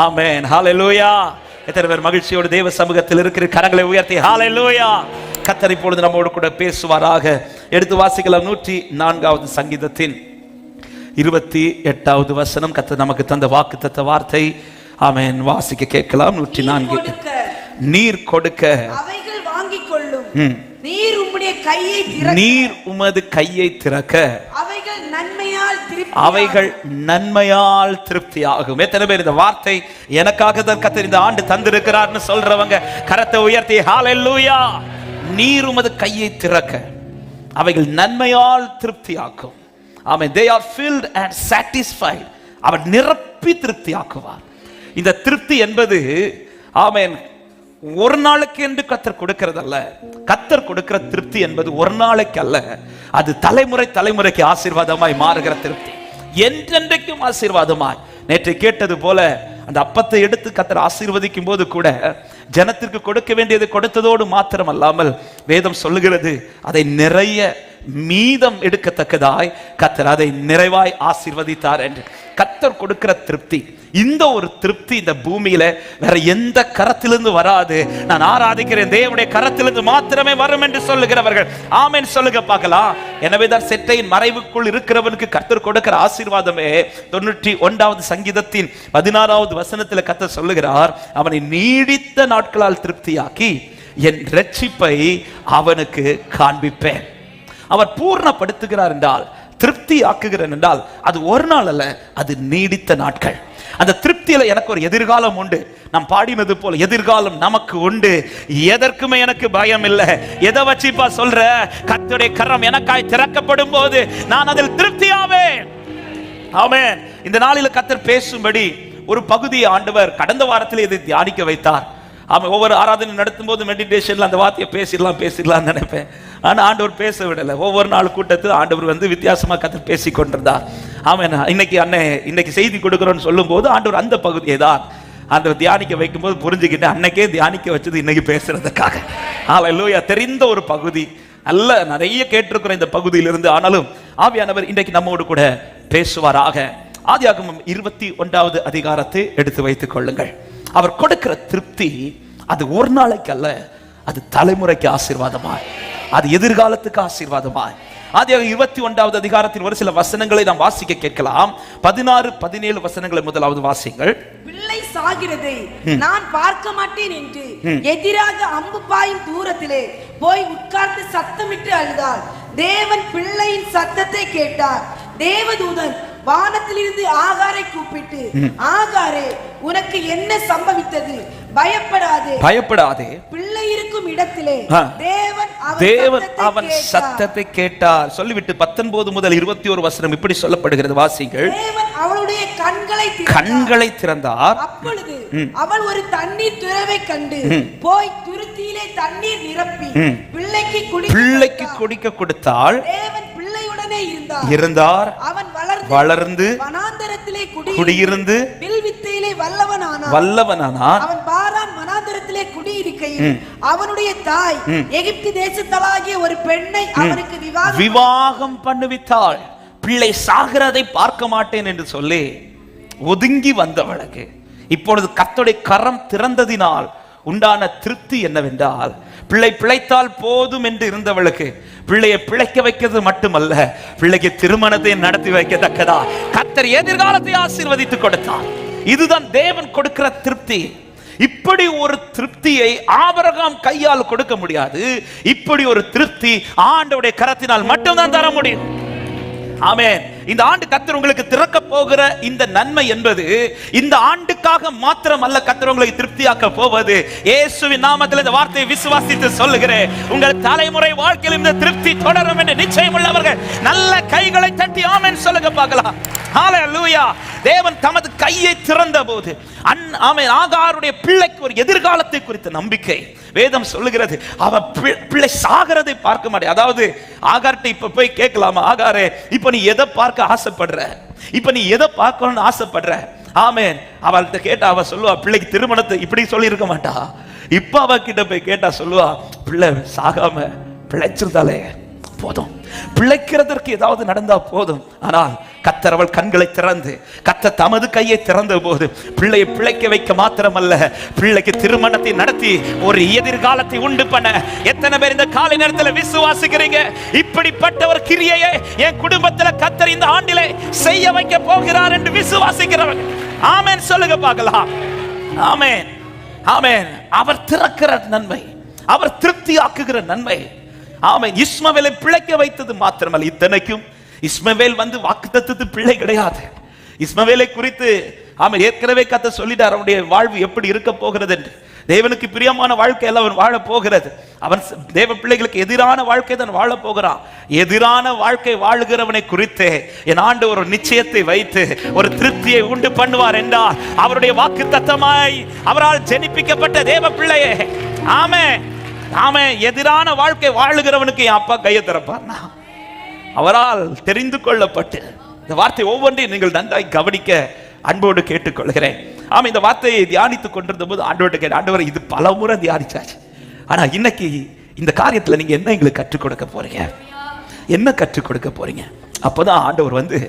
ஆமென். ஹல்லேலூயா. எத்தனை பேர் மகிழ்ச்சியோடு தேவ சமூகத்தில் இருக்கிற கரங்களை உயர்த்தி ஹல்லேலூயா. கர்த்தர் இப்பொழுது நம்மோடு கூட பேசுவாராக. எடுத்து வாசிக்கலாம் 104வது சங்கீதத்தின் 28வது வசனம். கர்த்தர் நமக்கு தந்த வாக்குத்தத்த வார்த்தை. ஆமென். வாசிக்க கேட்கலாம். 104. நீர் கொடுக்க அவைகள் வாங்கிக் கொள்ளும். நீர் உம்முடைய கையை திறக்க, நீர் உமது கையை திறக்க அவைகள் நன்மையால் திருப்தியாகும். எத்தனை பேர் இந்த வார்த்தை எனக்காக தான் கர்த்தர் இந்த ஆண்டு தந்திருக்கிறார்னு சொல்றவங்க கரத்தை உயர்த்தி ஹல்லேலூயா. நீர் உமது கையை திறக்க அவைகள் நன்மையால் திருப்தியாக்கும். ஆமென். They are filled and satisfied. அவர் நிரப்பி திருப்தியாக்குவார். இந்த திருப்தி என்பது ஆமென் ஒரு நாளுக்கு என்று கர்த்தர் கொடுக்கிறதல்ல. கர்த்தர் கொடுக்கிற திருப்தி என்பது ஒரு நாளைக்கு அல்ல, அது தலைமுறை தலைமுறைக்கு ஆசீர்வாதமாய் மாறுகிற திருப்தி, என்றென்றைக்கும் ஆசீர்வாதமாய். நேற்று கேட்டது போல அந்த அப்பத்தை எடுத்து கர்த்தர் ஆசீர்வதிக்கும் போது கூட ஜனத்திற்கு கொடுக்க வேண்டியது கொடுத்ததோடு மாத்திரம் அல்லாமல் வேதம் சொல்லுகிறது அதை நிறைய மீதம் எடுக்கத்தக்கதாய் கர்த்தர் அதை நிறைவாய் ஆசீர்வதித்தார் என்று. கர்த்தர் கொடுக்கிற திருப்தி, இந்த ஒரு திருப்தி இந்த பூமியில வேற எந்த கரத்திலிருந்து வராது. நான் ஆராதிக்கிறேன் தேவனுடைய கரத்திலிருந்து மாத்திரமே வரும் என்று சொல்லுகிறவர்கள் ஆமென் சொல்லுங்க பார்க்கலாம். எனவேதான் செட்டையின் மறைவுக்குள் இருக்கிறவனுக்கு கர்த்தர் கொடுக்கிற ஆசீர்வாதமே 91வது சங்கீதத்தின் 16வது வசனத்தில் கர்த்தர் சொல்லுகிறார், அவனை நீடித்த நாட்களால் திருப்தியாக்கி என் இரட்சிப்பை அவனுக்கு காண்பிப்பேன். அவர் பூர்ணப்படுத்துகிறார் என்றால், திருப்தி ஆக்குகிறார் என்றால் அது ஒரு நாள் அல்ல, அது நீடித்த நாட்கள். அந்த திருப்தியில எனக்கு ஒரு எதிர்காலம் உண்டு. நாம் பாடினது போல எதிர்காலம் நமக்கு உண்டு. எதற்குமே எனக்கு பயம் இல்லை. எதை வச்சுப்பா சொல்ற? கர்த்தருடைய கரம் எனக்காய் திறக்கப்படும் போது நான் அதில் திருப்தியாவேன். ஆமென். இந்த நாளில் கர்த்தர் பேசும்படி ஒரு பகுதியை ஆண்டவர் கடந்த வாரத்தில் இதை தியானிக்க வைத்தார். ஆமாம், ஒவ்வொரு ஆராதனை நடத்தும் போது மெடிடேஷன்ல அந்த வார்த்தையை பேசிடலாம் நினைப்பேன். ஆனா ஆண்டவர் பேச விடலை. ஒவ்வொரு நாள் கூட்டத்தில் ஆண்டவர் வித்தியாசமா கர்த்தர் பேசி கொண்டிருந்தார். ஆமாம். இன்னைக்கு செய்தி கொடுக்கிறோன்னு சொல்லும் போது ஆண்டவர் அந்த பகுதியை தான் ஆண்டவர் தியானிக்க வைக்கும் போது புரிஞ்சுக்கிட்டு அன்னைக்கே தியானிக்க வச்சது இன்னைக்கு பேசுறதுக்காக. ஹல்லேலூயா. தெரிந்த ஒரு பகுதி, நல்ல நிறைய கேட்டிருக்கிற இந்த பகுதியிலிருந்து. ஆனாலும் ஆவியானவர் இன்றைக்கு நம்மோடு கூட பேசுவாராக. ஆதியாகமம் 21வது அதிகாரத்தை எடுத்து வைத்துக் கொள்ளுங்கள். அவர் கொடுக்கிற திருப்தி அது ஒரு நாளைக்கு அல்ல, அது தலைமுறைக்கு ஆசீர்வாதமாய், அது எதிர்காலத்துக்கு ஆசீர்வாதமாய். ஆதியாகமம் 21வது அதிகாரத்தின் ஒரு சில வசனங்களை நாம் வாசிக்க கேட்கலாம். 16, 17 வசனங்களை முதலாவது வாசிங்கள். பிள்ளை சாகிறதை நான் பார்க்க மாட்டேன் என்று எதிராக அம்பு பாயும் தூரத்திலே போய் உட்கார்ந்து சத்தமிட்டு அழுதாள். தேவன் பிள்ளையின் சத்தத்தை கேட்டார். தேவதூதன் வானத்திலிருந்து ஆகாரை கூப்பிட்டு, ஆகாரே, உனக்கு என்ன சம்பவித்தது? பயப்படாதே, பிள்ளை இருக்கும் இடத்திலே தேவன் அவன் சத்தத்தை கேட்டார். சொல்லிவிட்டு 19 முதல் 21 வசனம் இப்படி சொல்லப்படுகிறது, வாசிங்கள். தேவன் அவளுடைய கண்களை திறந்தார். அப்பொழுது அவள் ஒரு தண்ணீர் துறவை கண்டு போய் துருத்தியிலே தண்ணீர் நிரப்பி பிள்ளைக்கு குடிக்க கொடுத்தாள். தேவன் பிள்ளையுடனே இருந்தார். அவன் வளர்ந்து வனாந்தரத்திலே குடியிருந்து வில்வித்தையிலே வல்லவனானான். அவன் பாரான் வனாந்தரத்திலே குடியிருக்கையில் அவனுடைய தாய் எகிப்து தேசத்தலாகிய ஒரு பெண்ணை அவனுக்கு விவாகம் பண்ணுவித்தாள். பிள்ளை சாகிறதை பார்க்க மாட்டேன் என்று சொல்லி ஒதுங்கி வந்தவளுக்கு இப்பொழுது கர்த்தருடைய கரம் திறந்ததினால் உண்டான திருப்தி என்னவென்றால், பிள்ளை பிழைத்தால் போதும் என்று இருந்தவளுக்கு பிள்ளையை பிழைக்க வைக்கிறது மட்டுமல்ல, பிள்ளைக்கு திருமணத்தை நடத்தி வைக்கத்தக்கதா கர்த்தர் எதிர்காலத்தை ஆசீர்வதித்து கொடுத்தார். இதுதான் தேவன் கொடுக்கிற திருப்தி. இப்படி ஒரு திருப்தியை ஆபிரகாம் கையால் கொடுக்க முடியாது. இப்படி ஒரு திருப்தி ஆண்டவருடைய கரத்தினால் மட்டும்தான் தர முடியும். ஆமென். இந்த ஆண்டு கர்த்தர் உங்களுக்கு திறக்க போகிற இந்த நன்மை என்பது இந்த ஆண்டுக்காக மாத்திரம் அல்ல. கர்த்தர் உங்களை திருப்தியாக்க போவது. இயேசுவின் நாமத்தில் இந்த வார்த்தையை விசுவாசித்து சொல்லுகிறேன், உங்கள் தலைமுறை வாழ்க்கையில் இந்த திருப்தி தொடரும் என்று நிச்சயம் உள்ளவர்கள் நல்ல கைகளை தட்டி ஆமென் சொல்லுங்க பார்க்கலாம். ஹல்லேலூயா. தேவன் தமது கையை திறந்த போது ஆகாருடைய பிள்ளைக்கு ஒரு எதிர்காலத்தை குறித்த நம்பிக்கை வேதம் சொல்லுகிறது. அவ பிள்ளை சாகிறதை பார்க்க மாட்டேன். அதாவது ஆகார்ட்ட இப்ப போய் கேட்கலாமா, ஆகாரே இப்ப நீ எதை பார்க்க ஆசைப்படுற, இப்ப நீ எதை பார்க்கணும்னு ஆசைப்படுற? ஆமென். அவள்கிட்ட கேட்டா அவ சொல்லுவா, பிள்ளைக்கு திருமணத்தை இப்படி சொல்லி இருக்க மாட்டா. இப்ப அவ கிட்ட போய் கேட்டா சொல்லுவா, பிள்ளை சாகாம பிழைச்சிருந்தாலே போதும், பிழைக்கிறதற்கு ஏதாவது நடந்தா போதும். ஆனால் கர்த்தர் அவள் கண்களை திறந்து, கர்த்தர் தமது கையை திறந்த போது பிள்ளையை பிழைக்க வைக்க மாத்திரமல்ல, பிள்ளைக்கு திருமணத்தை நடத்தி ஒரு எதிர்காலத்தை உண்டு பண்ண. எத்தனை பேர் இந்த காலை நேரத்தில் விசுவாசிக்கிறீங்க? இப்படிப்பட்ட ஒரு கிரியையை என் குடும்பத்தில் கர்த்தர் இந்த ஆண்டிலே செய்ய வைக்க போகிறார் என்று விசுவாசிக்கிறவங்க ஆமென் சொல்லுங்க பார்க்கலாம். ஆமென், ஆமென். அவர் திறக்கிற நன்மை, அவர் திருப்தியாக்குகிற நன்மை. ஆமென். இஸ்மவேலை பிழைக்க வைத்தது மாத்திரமல்ல, இத்தனைக்கும் இஸ்மவேல் வந்து வாக்குத்தத்தத்து பிள்ளை கிடையாது. இஸ்மவேலை குறித்து ஆமென் ஏற்கனவே கர்த்தர் சொல்லிட்டார் அவனுடைய வாழ்வு எப்படி இருக்க போகிறது என்று. தேவனுக்கு பிரியமான வாழ்க்கையில் அவன் வாழ போகிறது. அவன் தேவ பிள்ளைகளுக்கு எதிரான வாழ்க்கை தான் வாழ போகிறான். எதிரான வாழ்க்கை வாழுகிறவனை குறித்து என் ஆண்டு ஒரு நிச்சயத்தை வைத்து ஒரு திருப்தியை உண்டு பண்ணுவார் என்றால் அவருடைய வாக்குத்தத்தமாய் அவரால் ஜெனிப்பிக்கப்பட்ட தேவ பிள்ளையே. ஆமென், ஆமென். எதிரான வாழ்க்கை வாழுகிறவனுக்கு என் அப்பா கையை திறப்பார். அவரால் தெரிந்து கொள்ளப்பட்டு இந்த வார்த்தை ஒவ்வொன்றையும் நீங்கள் நன்றாய் கவனிக்க அன்போடு கேட்டுக்கொள்கிறேன். ஆமா, இந்த வார்த்தையை தியானித்துக் கொண்டிருந்த போது ஆண்டவர்கிட்ட கேட்ட, ஆண்டவரை இது பல முறை தியானிச்சாச்சு, ஆனா இன்னைக்கு இந்த காரியத்துல நீங்க என்ன எங்களுக்கு கற்றுக் கொடுக்க போறீங்க, என்ன கற்றுக் கொடுக்க போறீங்க? அப்போதான் ஆண்டவர் வந்து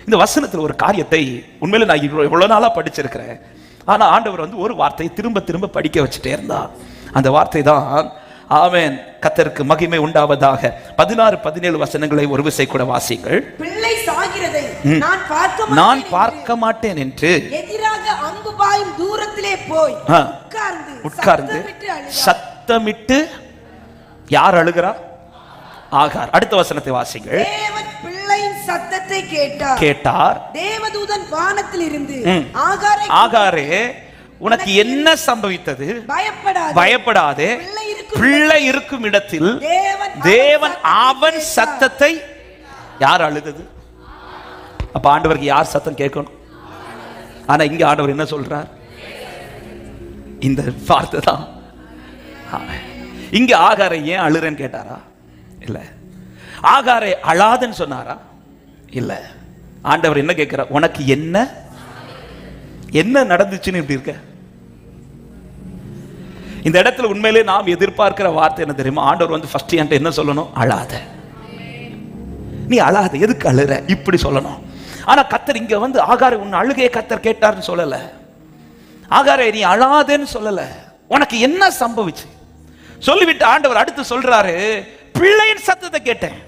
இந்த வசனத்துல ஒரு காரியத்தை உண்மையில நான் இவ்வளவு நாளா படிச்சிருக்கிறேன், ஆனா ஆண்டவர் வந்து ஒரு வார்த்தையை திரும்ப திரும்ப படிக்க வச்சுட்டே இருந்தா. அந்த வார்த்தை தான் ஆமென், கர்த்தருக்கு மகிமை உண்டாவதாக. 16-17 வசனங்களை ஒரு விசை கூட வாசிங்கள். பிள்ளை சாகிறதை நான் பார்க்க மாட்டேன் என்று எதிராக அம்பு பாயும் தூரத்திலே போய் உட்கார்ந்து சத்தமிட்டு யார் அழுகிறா? ஆகார். அடுத்த வசனத்தை வாசிங்கள். தேவன் பிள்ளையின் சத்தத்தை கேட்டார். தேவதூதன் வானத்தில் இருந்து ஆகாரே உனக்கு என்ன சம்பவித்தது? பயப்படாதே, பிள்ளை இருக்கும் இடத்தில் தேவன் அவன் சத்தத்தை. யார் அழுதது? அப்ப ஆண்டவருக்கு யார் சத்தம் கேட்கணும்? ஆனா இங்க ஆண்டவர் என்ன சொல்றார்? இந்த வார்த்தை தான். இங்க ஆகாரை ஏன் அழுறேன்னு கேட்டாரா? இல்ல. ஆகாரை அழாதுன்னு சொன்னாரா? இல்ல. ஆண்டவர் என்ன கேட்கிறார்? உனக்கு என்ன நடந்துச்சுன்னு இப்படி இருக்க? இந்த இடத்துல உண்மையிலே நாம் எதிர்பார்க்கிற வார்த்தை என்ன தெரியுமா? ஆண்டவர் வந்து ஃபர்ஸ்ட் என்கிட்ட என்ன சொல்லணும்? அழாத, நீ அழாத, எதுக்கு அழுற இப்படி சொல்லணும். ஆனா கர்த்தர் இங்க வந்து ஆகாரை உன் அழுகையை கர்த்தர் கேட்டார்னு சொல்லல, ஆகாரை நீ அழாதேன்னு சொல்லல, உனக்கு என்ன சம்பவிச்சு சொல்லிவிட்டு ஆண்டவர் அடுத்து சொல்றாரு, பிள்ளையின் சத்தத்தை கேட்டேன்,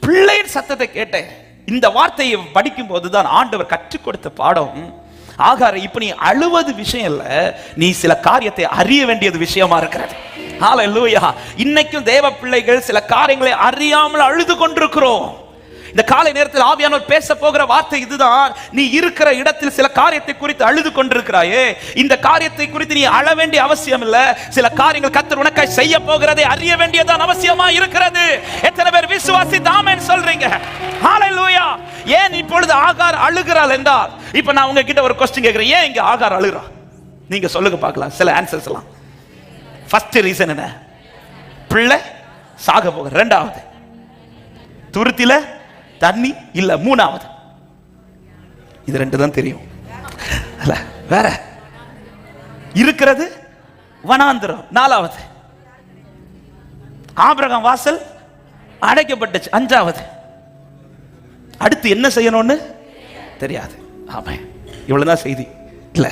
பிள்ளையின் சத்தத்தை கேட்டேன். இந்த வார்த்தையை படிக்கும் போதுதான் ஆண்டவர் கற்றுக் கொடுத்த பாடம். ஆகாரை இப்ப நீ அழுவது விஷயம் இல்ல, நீ சில காரியத்தை அறிய வேண்டியது விஷயமா இருக்கிறது. ஹல்லேலூயா. இன்னைக்கும் தேவ பிள்ளைகள் சில காரியங்களை அறியாமல் அழுது கொண்டிருக்கிறோம். இந்த காலை நேரத்தில் ஆவியானவர் பேச போகிற வார்த்தை இதுதான். நீ இருக்கிற இடத்தில் சில காரியத்தை குறித்து அழுது கொண்டிருக்கிறாயே, இந்த காரியத்தை குறித்து நீ அழ வேண்டிய அவசியம் இல்ல. சில காரியங்கள் கர்த்தர் உனக்காய் செய்ய போகிறதை அறிய வேண்டியதான் அவசியமா இருக்கிறது. எத்தனை பேர் விசுவாசித்து ஆமென் சொல்றீங்க? ஹல்லேலூயா. ஏன் இப்பொழுது ஆகார் அழுகிறாள் என்றால், இப்ப நான் உங்ககிட்ட ஒரு क्वेश्चन கேக்குறேன், ஏன் இங்க ஆகார் அழுகிறா? நீங்க சொல்லுங்க பார்க்கலாம், சில ஆன்சர்ஸ் எல்லாம். ஃபர்ஸ்ட் ரீசன் என்ன? பிள்ளை சாக போக. இரண்டாவது, துருத்தில தண்ணி இல்ல. மூணாவது, இது ரெண்டு தான் தெரியும், வேற இருக்கிறது வனாந்திரம். நாலாவது, ஆபிரகாம் வாசல் அடைக்கப்பட்டுச்சு. அஞ்சாவது, அடுத்து என்ன செய்யணும்னு தெரியாது. ஆமா, இவ்வளவுதான் செய்தி இல்ல.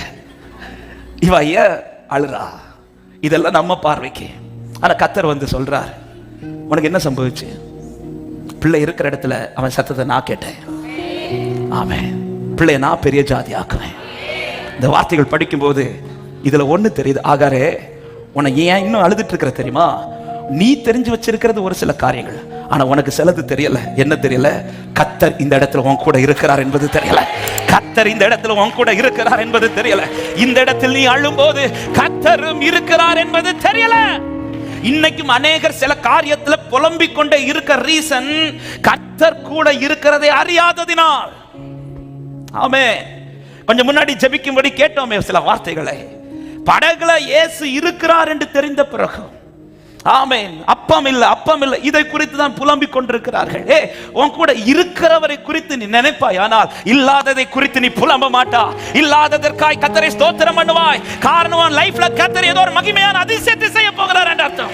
இவ ஏன் அழுறா? இதெல்லாம் நம்ம பார்வைக்கு. ஆனா கர்த்தர் வந்து சொல்றார், உனக்கு என்ன சம்பவிச்சு? பிள்ளை இருக்கிற இடத்துல அவன் சத்தத்தை நான் கேட்டேன். ஆமென். பிள்ளைய நான் பெரிய ஜாதி ஆக்குவேன். இந்த வார்த்தைகள் படிக்கும் போது இதுல ஒண்ணு தெரியுது. ஆகாரே, உன்னை ஏன் இன்னும் அழுதுட்டு இருக்கிற தெரியுமா? நீ தெரிஞ்சு வச்சிருக்கிறது ஒரு சில காரியங்கள், ஆனா உனக்கு சிலது தெரியல. என்ன தெரியல? கர்த்தர் இந்த இடத்துல உன் கூட இருக்கிறார் என்பது தெரியல. கர்த்தர் இந்த இடத்துல உன் கூட இருக்கிறார் என்பது தெரியல. இந்த இடத்தில் நீ அழும்போது கர்த்தரும் இருக்கிறார் என்பது தெரியல. இன்னைக்கும் அநேகர் சில காரியத்துல புலம்பிக் கொண்டே இருக்க ரீசன், கர்த்தர் கூட இருக்கிறதை அறியாததினால். ஆமென். கொஞ்சம் முன்னாடி ஜெபிக்கும்படி கேட்டோமே சில வார்த்தைகளை. படகுல இயேசு இருக்கிறார் என்று தெரிந்த பிறகு, ஆமென், அப்பம் இல்ல இதை குறித்து தான் புலம்பிக் கொண்டிருக்கிறார்கள். உன் கூட இருக்கிறவரை குறித்து நீ நினைப்பாய், ஆனால் இல்லாததை குறித்து நீ புலம்ப மாட்டா. இல்லாததற்காய் கர்த்தரை ஸ்தோத்திரம் பண்ணுவாய். காரணம், உன் லைஃப்ல கர்த்தர் ஏதோ ஒரு மகிமையான அதிசயத்தை செய்ய போகிறார் என்ற அர்த்தம்.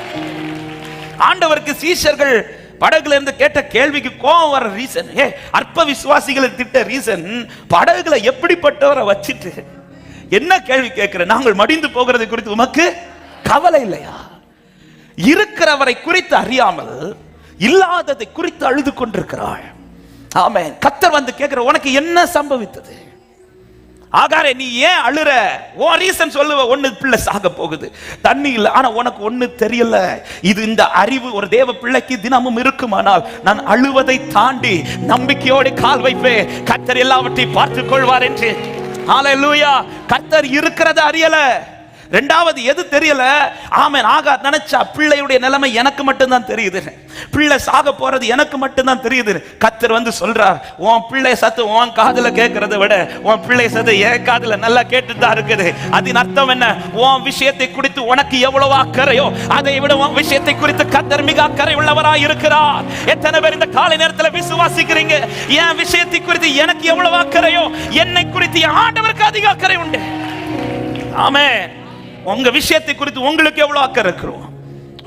ஆண்டவருக்கு சீஷர்கள் படகுல இருந்து கேட்ட கேள்விக்கு கோபம் வர ரீசன், அற்ப விசுவாசிகளை திட்ட ரீசன், படகுல எப்படிப்பட்டவரை வச்சிட்டு என்ன கேள்வி கேட்கிற? நாங்கள் மடிந்து போகிறது குறித்து உமக்கு கவலை இல்லையா? இருக்கிறவரை குறித்து அறியாமல் இல்லாததை குறித்து அழுது கொண்டிருக்கிறாள். ஆமென். கர்த்தர் வந்து கேட்கிற, உனக்கு என்ன சம்பவித்தது? ஆகாரே, நீ ஏன் அழுற? உன் ரீசன் சொல்லுவ. ஒண்ணு, பிள்ளை சாக போகுது, தண்ணி இல்ல. ஆனா உனக்கு ஒண்ணு தெரியல. இது இந்த அறிவு ஒரு தேவ பிள்ளைக்கு தினமும் இருக்குமானால், நான் அழுவதை தாண்டி நம்பிக்கையோடு கால் வைப்பேன், கர்த்தர் எல்லாவற்றையும் பார்த்துக் கொள்வார் என்று. ஹல்லேலூயா. கர்த்தர் இருக்கிறத அறியல. ரெண்டாவது எது தெரியல? ஆமென். ஆகார் நினைச்சா பிள்ளையுடைய நிலைமை எனக்கு மட்டும்தான் தெரியுது, பிள்ளை சாக போறது எனக்கு மட்டும்தான் தெரியுது. கர்த்தர் வந்து சொல்றார், உன் பிள்ளை சத்து உன் காதுல கேட்கறதை விட உன் பிள்ளை சத்து என் காதுல நல்லா கேட்டுதான் இருக்குது. அதன் அர்த்தம் என்ன? உன் விஷயத்தை குறித்து உனக்கு எவ்வளவு அக்கறையோ அதை விட உன் விஷயத்தை குறித்து கர்த்தர் மிக அக்கறை உள்ளவராய் இருக்கிறார். எத்தனை பேர் இந்த காலை நேரத்தில் விசுவாசிக்கிறீங்க? என் விஷயத்தை குறித்து எனக்கு எவ்வளவு அக்கறையோ என்னை குறித்து ஆண்டவருக்கு அதிக அக்கறை உண்டு. ஆமென். உங்க விஷயத்தை குறித்து உங்களுக்கு எவ்வளவு அக்கறை இருக்கிறோம்?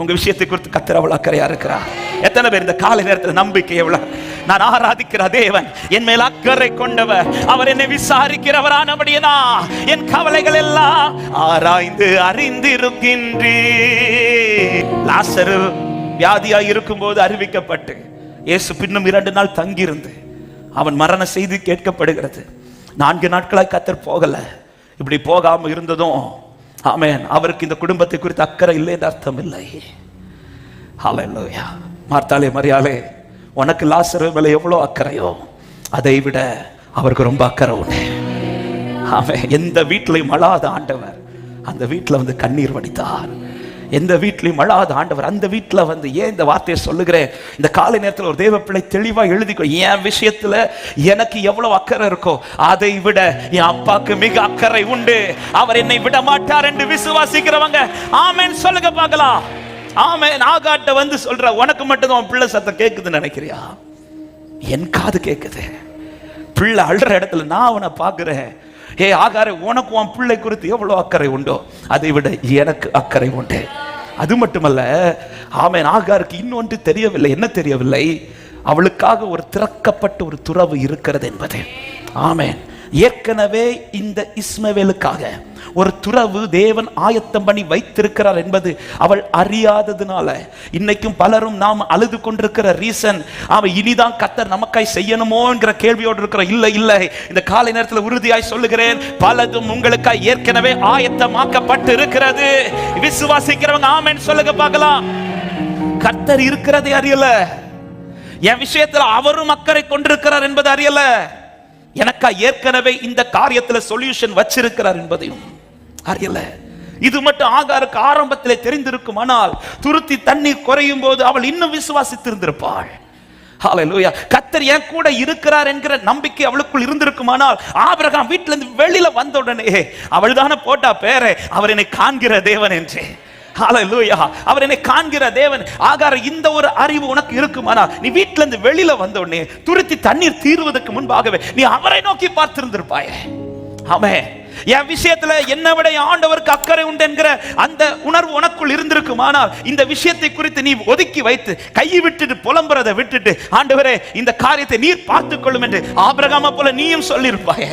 உங்க விஷயத்தை குறித்து கர்த்தர் அவ்வளவு அக்கறையா இருக்கிறார். எத்தனை பேர் இந்த காலை நேரத்தில் நம்பிக்கை எவ்வளவு? நான் ஆராதிக்கிற தேவன் என் மேல் அக்கறை கொண்டவர், அவர் என்னை விசாரிக்கிறவரானபடியா என் கவலைகள் எல்லாம் ஆராய்ந்து அறிந்திருக்கின்றீர். லாசரு வியாதியா இருக்கும் போது அறிவிக்கப்பட்டு இயேசு பின்னும் 2 நாள் தங்கியிருந்து அவன் மரண செய்தி கேட்கப்படுகிறது. 4 நாட்களாய் கர்த்தர் போகல. இப்படி போகாம இருந்ததும் ஆமென், அவருக்கு இந்த குடும்பத்தை குறித்து அக்கறை இல்லை என்று அர்த்தம் இல்லை. ஹல்லேலூயா. மார்த்தாளே, மரியாளே, உனக்கு லாசரு மேல எவ்வளவு அக்கறையோ அதை விட அவருக்கு ரொம்ப அக்கறை உண்டு. ஆமென். எந்த வீட்டிலையும் அழாத ஆண்டவர் அந்த வீட்டில் வந்து கண்ணீர் வடித்தார். எந்த வீட்லையும் அழாத ஆண்டவர் அந்த வீட்டில் வந்து, ஏன் இந்த வார்த்தையை சொல்லுகிறேன்? இந்த காலை நேரத்தில் ஒரு தேவ பிள்ளை தெளிவா எழுதிக்கோ, என் விஷயத்துல எனக்கு எவ்வளவு அக்கறை இருக்கோ அதை விட என் அப்பாக்கு மிக அக்கறை உண்டு, அவர் என்னை விட மாட்டார் என்று விசுவாசிக்கிறவங்க ஆமென் சொல்லுங்க பார்க்கலாம். ஆமென். ஆகாட்ட வந்து சொல்ற, உனக்கு மட்டும் தான் பிள்ளை சத்தம் கேட்குதுன்னு நினைக்கிறியா? என் காது கேட்குது. பிள்ளை அழுற இடத்துல நான் அவனை பார்க்கிறேன். ஆகாரே, உனக்கு உன் பிள்ளை குறித்து எவ்வளவு அக்கறை உண்டோ அதை விட எனக்கு அக்கறை உண்டு. அது மட்டுமல்ல, ஆமென், ஆகாருக்கு இன்னொன்று தெரியவில்லை. என்ன தெரியவில்லை? அவளுக்காக ஒரு திறக்கப்பட்ட ஒரு துறவு இருக்கிறது என்பது. ஆமென். ஏற்கனவே இந்த இஸ்மவேலுக்காக ஒரு துறவு தேவன் ஆயத்தம் பண்ணி வைத்திருக்கிறார் என்பது அவள் அறியாததுனால இன்னைக்கும் பலரும் நாம் அழுது கொண்டிருக்கிற ரீசன், அவன் இனிதான் கர்த்தர் நமக்காய் செய்யணுமோ என்கிற கேள்வியோடு இருக்கிற. இல்லை இல்லை, இந்த காலை நேரத்தில் உறுதியாய் சொல்லுகிறேன், பலதும் உங்களுக்காய் ஏற்கனவே ஆயத்தமாக்கப்பட்டு இருக்கிறது. விசுவாசிக்கிறவங்க ஆமென் சொல்லுங்க பார்க்கலாம். கர்த்தர் இருக்கிறதை அறியல, என் விஷயத்தில் அவரும் அக்கறை கொண்டிருக்கிறார் என்பது அறியல, எனக்கா ஏற்கனவே இந்த காரியத்தில் சொல்யூஷன் வச்சிருக்கிறார் என்பதையும் அறியல. இது மட்டும் ஆகாருக்கு ஆரம்பத்திலே தெரிந்திருக்குமானால் துருத்தி தண்ணீர் குறையும் போது அவள் இன்னும் விசுவாசித்திருந்திருப்பாள். ஹல்லேலூயா. கர்த்தர் என் கூட இருக்கிறார் என்கிற நம்பிக்கை அவளுக்குள் இருந்திருக்குமானால், ஆபிரகாம் வீட்டில இருந்து வெளியில வந்த உடனே அவள் தானே போட்டா பேரே, அவர் என்னை காண்கிற தேவன் என்று. ஹல்லேலூயா. அவர் என்னை காண்கிற தேவன். ஆகார, இந்த ஒரு அறிவு உனக்கு இருக்குமானா, நீ வீட்டில இருந்து வெளியில வந்த உடனே துருத்தி தண்ணீர் தீர்வதற்கு முன்பாகவே நீ அவரை நோக்கி பார்த்திருந்திருப்பாயே. ஆமென். என் விஷயத்துல என்னை விட ஆண்டவருக்கு அக்கறை உண்டு என்கிற அந்த உணர்வு உனக்குள் இருந்திருக்குமானால், இந்த விஷயத்தை குறித்து நீ ஒதுக்கி வைத்து கையை விட்டுட்டு புலம்புறதை விட்டுட்டு, ஆண்டவரே இந்த காரியத்தை நீர் பார்த்துக் கொள்ளும் என்று ஆபிரகாமை போல நீயும் சொல்லியிருப்பாயே.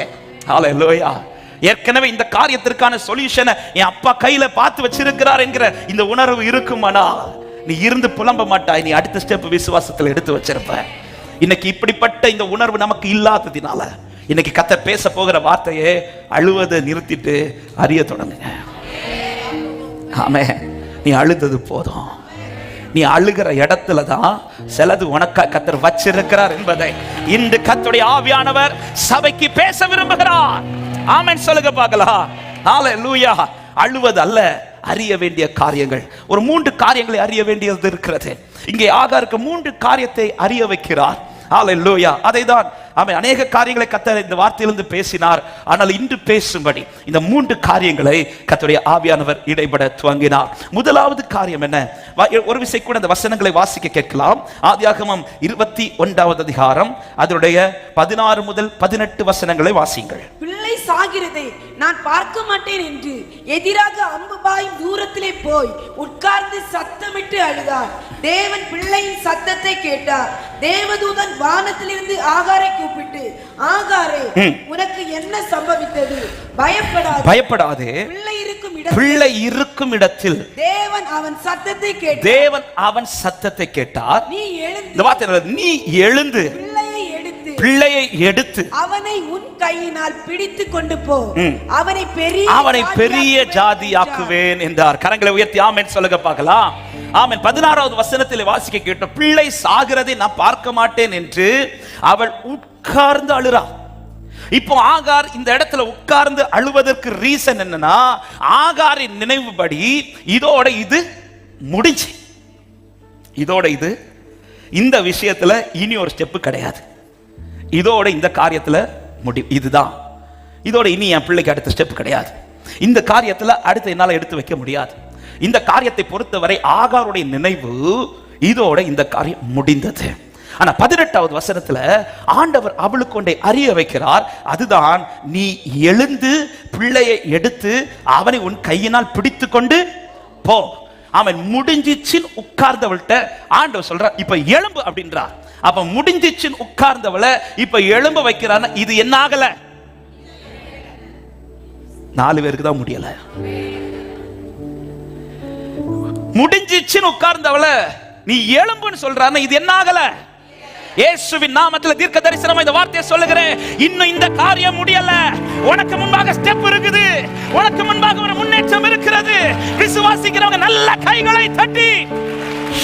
ஹல்லேலூயா. ஏற்கனவே இந்த காரியத்திற்கான சொல்யூஷனை என் அப்பா கையில பார்த்து வச்சிருக்கிறார் என்கிற இந்த உணர்வு இருக்குமானால் நீ இருந்து புலம்ப மாட்டாய், நீ அடுத்த ஸ்டெப் விசுவாசத்தில் எடுத்து வச்சிருப்ப. இன்னைக்கு இப்படிப்பட்ட இந்த உணர்வு நமக்கு இல்லாததினால இன்னைக்கு கர்த்தர் பேச போகிற வார்த்தையே, அழுவதை நிறுத்திட்டு அறிய தொடங்குங்க. ஆமென். நீ அழுதது போதும். நீ அழுகிற இடத்துல தான் சிலது உனக்கா கர்த்தர் வச்சிருக்கிறார் என்பதை இன்று கர்த்தருடைய ஆவியானவர் சபைக்கு பேச விரும்புகிறார். ஆமென் சொல்லுங்க பார்க்கலாம். ஹல்லேலூயா. அழுவது அல்ல, அறிய வேண்டிய காரியங்கள். ஒரு 3 காரியங்களை அறிய வேண்டியது இருக்கிறது. இங்கே ஆகாருக்கு 3 காரியத்தை அறிய வைக்கிறார். ஹல்லேலூயா. அதைதான் ஆமென். அநேக காரியங்களை கர்த்தர் இந்த வார்த்தையிலிருந்து பேசினார். ஆனால் இன்று பேசும்படி இந்த 3 காரியங்களை கர்த்தருடைய ஆவியானவர் இடைபட துவங்கினார். முதலாவது காரியம் என்ன? ஒரு விசை கூட அந்த வசனங்களை வாசிக்க கேட்கலாம். ஆதியாகமம் 21வது அதிகாரம் அதனுடைய 16 முதல் 18 வசனங்களை வாசியுங்கள். பிள்ளை சாகிறதை நான் பார்க்க மாட்டேன் என்று எதிராக அம்பு பாயும் தூரத்திலே போய் உட்கார்ந்து சத்தமிட்டு அழுதார். தேவன் பிள்ளையின் சத்தத்தை கேட்டார். தேவதூதன் வானத்திலிருந்து ஆகாரை கூப்பிட்டு, ஆகாரே, உனக்கு என்ன சம்பவித்தது? பயப்படாதே. பிள்ளை இருக்கும் இடத்தில் தேவன் அவன் சத்தத்தை கேட்டார். நீ எழுந்து பிள்ளையை எடுத்து அவனை உன் கையினால் பிடித்து கொண்டு போ, அவனை பெரிய ஜாதியாக்குவேன் என்றார். கரங்களை உயர்த்தி ஆமென் சொல்லுங்க பார்க்கலாம். ஆமென். 16வது வசனத்தில் வாசிக்க கேட்டோம், பிள்ளை சாகிறதை நான் பார்க்க மாட்டேன் என்று அவள் உட்கார்ந்து அழுறாள். இப்போ ஆகார் இந்த இடத்துல உட்கார்ந்து அழுவதற்கு ரீசன் என்னன்னா, ஆகாரின் நினைவுபடி இதோட இது முடிஞ்சு, இதோட இது இந்த விஷயத்துல இனி ஒரு ஸ்டெப் கிடையாது, இதோட இந்த காரியத்துல இதுதான், இதோட இனி என் பிள்ளைக்கு அடுத்த ஸ்டெப் கிடையாது, இந்த காரியத்துல அடுத்து என்னால எடுத்து வைக்க முடியாது. இந்த காரியத்தை பொறுத்தவரை ஆகாருடைய நினைவு இதோட இந்த காரியம் முடிந்தது. ஆனா 18வது வசனத்துல ஆண்டவர் அவளுக்கு கொண்டே அறிய வைக்கிறார், அதுதான் நீ எழுந்து பிள்ளையை எடுத்து அவனை உன் கையினால் பிடித்து கொண்டு போ. அவன் முடிஞ்சிச்சின் உட்கார்ந்தவள்கிட்ட ஆண்டவர் சொல்ற, இப்ப எழும்பு அப்படின்றார். அப்ப முடிஞ்சிச்சின் உட்கார்ந்தவளை இப்ப எழும்ப வைக்கிறான். இது என்ன ஆகல? 4 பேருக்கு தான் முடியல. முடிஞ்சிச்சின் உட்கார்ந்தவளை நீ எழும்புன்னு சொல்றான, இது என்ன ஆகல? இயேசுவின் நாமத்தில் தீர்க்க தரிசனமா இந்த வார்த்தையை சொல்லுகிறேன், இன்னும் இந்த காரியம் முடியல. உனக்கு முன்பாக ஸ்டெப் இருக்குது, உனக்கு முன்பாக ஒரு முன்னேற்றம் இருக்கிறது. விசுவாசிக்கிறவங்க நல்ல கைகளை தட்டி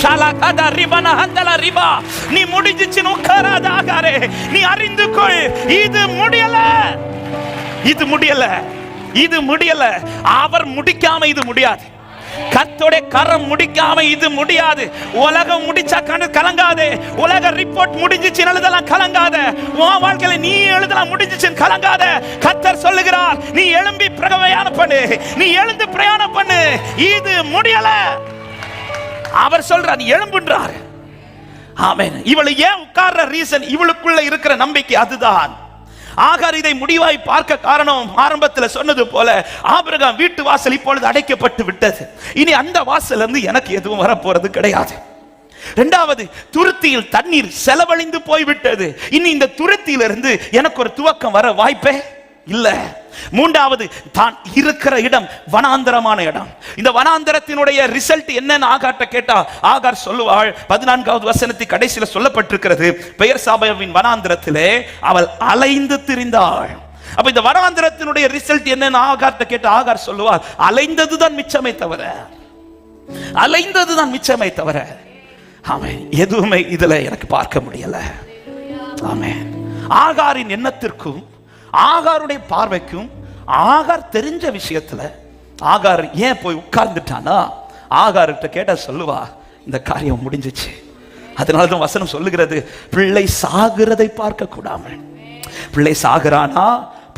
ஷாலகதா ரிபனா ஹந்தலா ரிபா, நீ முடிஞ்சிச்சின் உட்காராத ஆகாரே, நீ அறிந்து கொள், இது முடியல, இது முடியல, இது முடியல. அவர் முடிக்காம இது முடியாது. கர்த்தருடைய கரம் முடிக்காம இது முடியாது. உலகம் முடிச்சா கலங்காதே. உலக ரிப்போர்ட் முடிஞ்சிச்சு எழுதலாம், கலங்காத. உன் வாழ்க்கையில நீ எழுதலாம், முடிஞ்சிச்சு கலங்காத. கர்த்தர் சொல்லுகிறார், நீ எழும்பி பிரயாணம் பண்ணு, நீ எழுந்து பிரயாணம் பண்ணு, இது முடியல. அவர் சொல்றார், நீ எழும்புன்றார். ஆமென். இவளை ஏன் உட்கார்ற ரீசன், இவளுக்குள்ள இருக்கிற நம்பிக்கை அதுதான். ஆகார் இதை முடிவாய் பார்க்க காரணம், ஆரம்பத்தில் சொன்னது போல ஆபிரகாம் வீட்டு வாசல் இப்பொழுது அடைக்கப்பட்டு விட்டது. இனி அந்த வாசல் இருந்து எனக்கு எதுவும் வரப்போறது கிடையாது. இரண்டாவது, துருத்தியில் தண்ணீர் செலவழிந்து போய்விட்டது. இனி இந்த துருத்தியிலிருந்து எனக்கு ஒரு துவக்கம் வர வாய்ப்பே இல்ல. மூன்றாவது, தான் இருக்கிற இடம் வனாந்தரமான இடம். இந்த வனாந்தரத்தினுடைய ரிசல்ட் என்னன்னு ஆகார்ட்ட கேட்டா ஆகார் சொல்லுவாள். 14வது வசனத்தின் கடைசியில சொல்லப்பட்டிருக்கிறது, பெயர் சாபாவின் வனாந்தரத்திலே அவள் அலைந்து திரிந்தாள். அப்ப இந்த வனாந்தரத்தினுடைய ரிசல்ட் என்னன்னு ஆகார்ட்ட கேட்டா ஆகார் சொல்லுவார், அலைந்ததுதான் மிச்சமே தவிர, அலைந்ததுதான் மிச்சமே தவிர ஆமென் எதுவுமே இதுல எனக்கு பார்க்க முடியல. ஆமென். ஆகாரின் எண்ணத்திற்கும் ஆகாருடைய பார்வைக்கும் ஆகார் தெரிஞ்ச விஷயத்துல ஆகார் ஏன் போய் உட்கார்ந்துட்டானா, ஆகார்கிட்ட கேட்டா சொல்லுவா, இந்த காரியம் முடிஞ்சிச்சு. அதனாலதான் வசனம் சொல்லுகிறது, பிள்ளை சாகிறதை பார்க்க கூடாமல். பிள்ளை சாகுறானா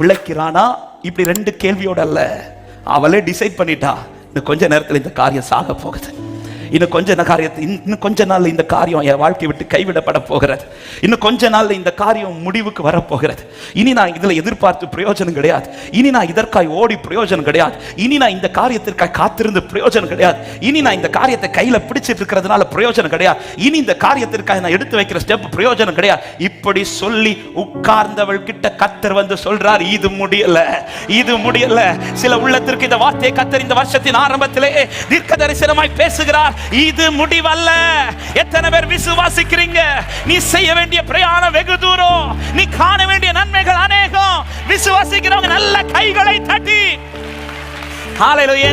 பிழைக்கிறானா இப்படி 2 கேள்வியோட அல்ல, அவளே டிசைட் பண்ணிட்டா, இன்னும் கொஞ்ச நேரத்தில் இந்த காரியம் சாக போகுது, இன்னும் கொஞ்ச நாள்ல இந்த காரியம் என் வாழ்க்கை விட்டு கைவிடப்பட போகிறது, இன்னும் கொஞ்ச நாள்ல இந்த காரியம் முடிவுக்கு வரப்போகிறது. இனி நான் இதுல எதிர்பார்த்து பிரயோஜனம் கிடையாது, இனி நான் இதற்காய் ஓடி பிரயோஜனம் கிடையாது, இனி நான் இந்த காரியத்திற்காக காத்திருந்து பிரயோஜனம் கிடையாது, இனி நான் இந்த காரியத்தை கையில பிடிச்சிட்டு இருக்கிறதுனால பிரயோஜனம் கிடையாது, இனி இந்த காரியத்திற்காக நான் எடுத்து வைக்கிற ஸ்டெப் பிரயோஜனம் கிடையாது. இப்படி சொல்லி உட்கார்ந்தவள் கிட்ட கர்த்தர் வந்து சொல்றார், இது முடியல, இது முடியல. சில உள்ளத்திற்கு இந்த வார்த்தையை கர்த்தர் இந்த வருஷத்தின் ஆரம்பத்திலே தீர்க்க தரிசனமாய் பேசுகிறார், இது முடிவல்ல. எத்தனை பேர் விசுவாசிக்கிறீங்க? நீ செய்ய வேண்டிய பிரயாணம் வெகு தூரம், நீ காண வேண்டிய நன்மைகள் அநேகம். விசுவாசிக்கிறவங்க நல்ல கைகளை தட்டி ஹல்லேலூயா.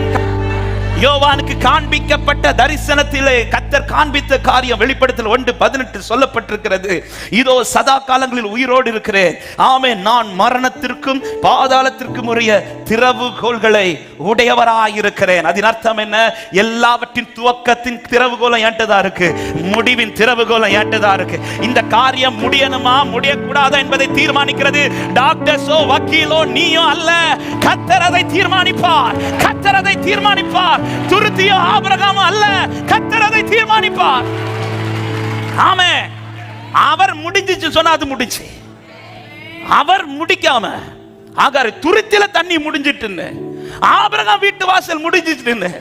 யோவானுக்கு காண்பிக்கப்பட்ட தரிசனத்திலே கர்த்தர் காண்பித்த காரியம் வெளிப்படுத்தல் 1:18 சொல்லப்பட்டிருக்கிறது, இதோ சதா காலங்களில் உயிரோடு இருக்கிறேன், ஆமென், நான் மரணத்திற்கும் பாதாளத்திற்கும் உரிய திறவுகோல்களை உடையவராயிருக்கிறேன். அதன் அர்த்தம் என்ன? எல்லாவற்றின் துவக்கத்தின் திறவுகோலம் ஏண்டதா இருக்கு, முடிவின் திறவுகோலம் ஏண்டதா இருக்கு. இந்த காரியம் முடியணுமா முடியக்கூடாதா என்பதை தீர்மானிக்கிறது டாக்டர்ஸோ வக்கீலோ நீயோ அல்ல, கர்த்தர் அதை தீர்மானிப்பார், கர்த்தர் அதை தீர்மானிப்பார். துருத்தியோ ஆபிரகாமோ அல்ல, கர்த்தர் அதை தீர்மானிப்பார். ஆமென். அவர் முடிஞ்சிச்சு சொன்னா அது முடிச்சு. அவர் முடிக்காம ஆகார் துருத்தில தண்ணி முடிஞ்சிட்டுன்னு, ஆபிரகாம் வீட்டு வாசல் முடிஞ்சிட்டுன்னு,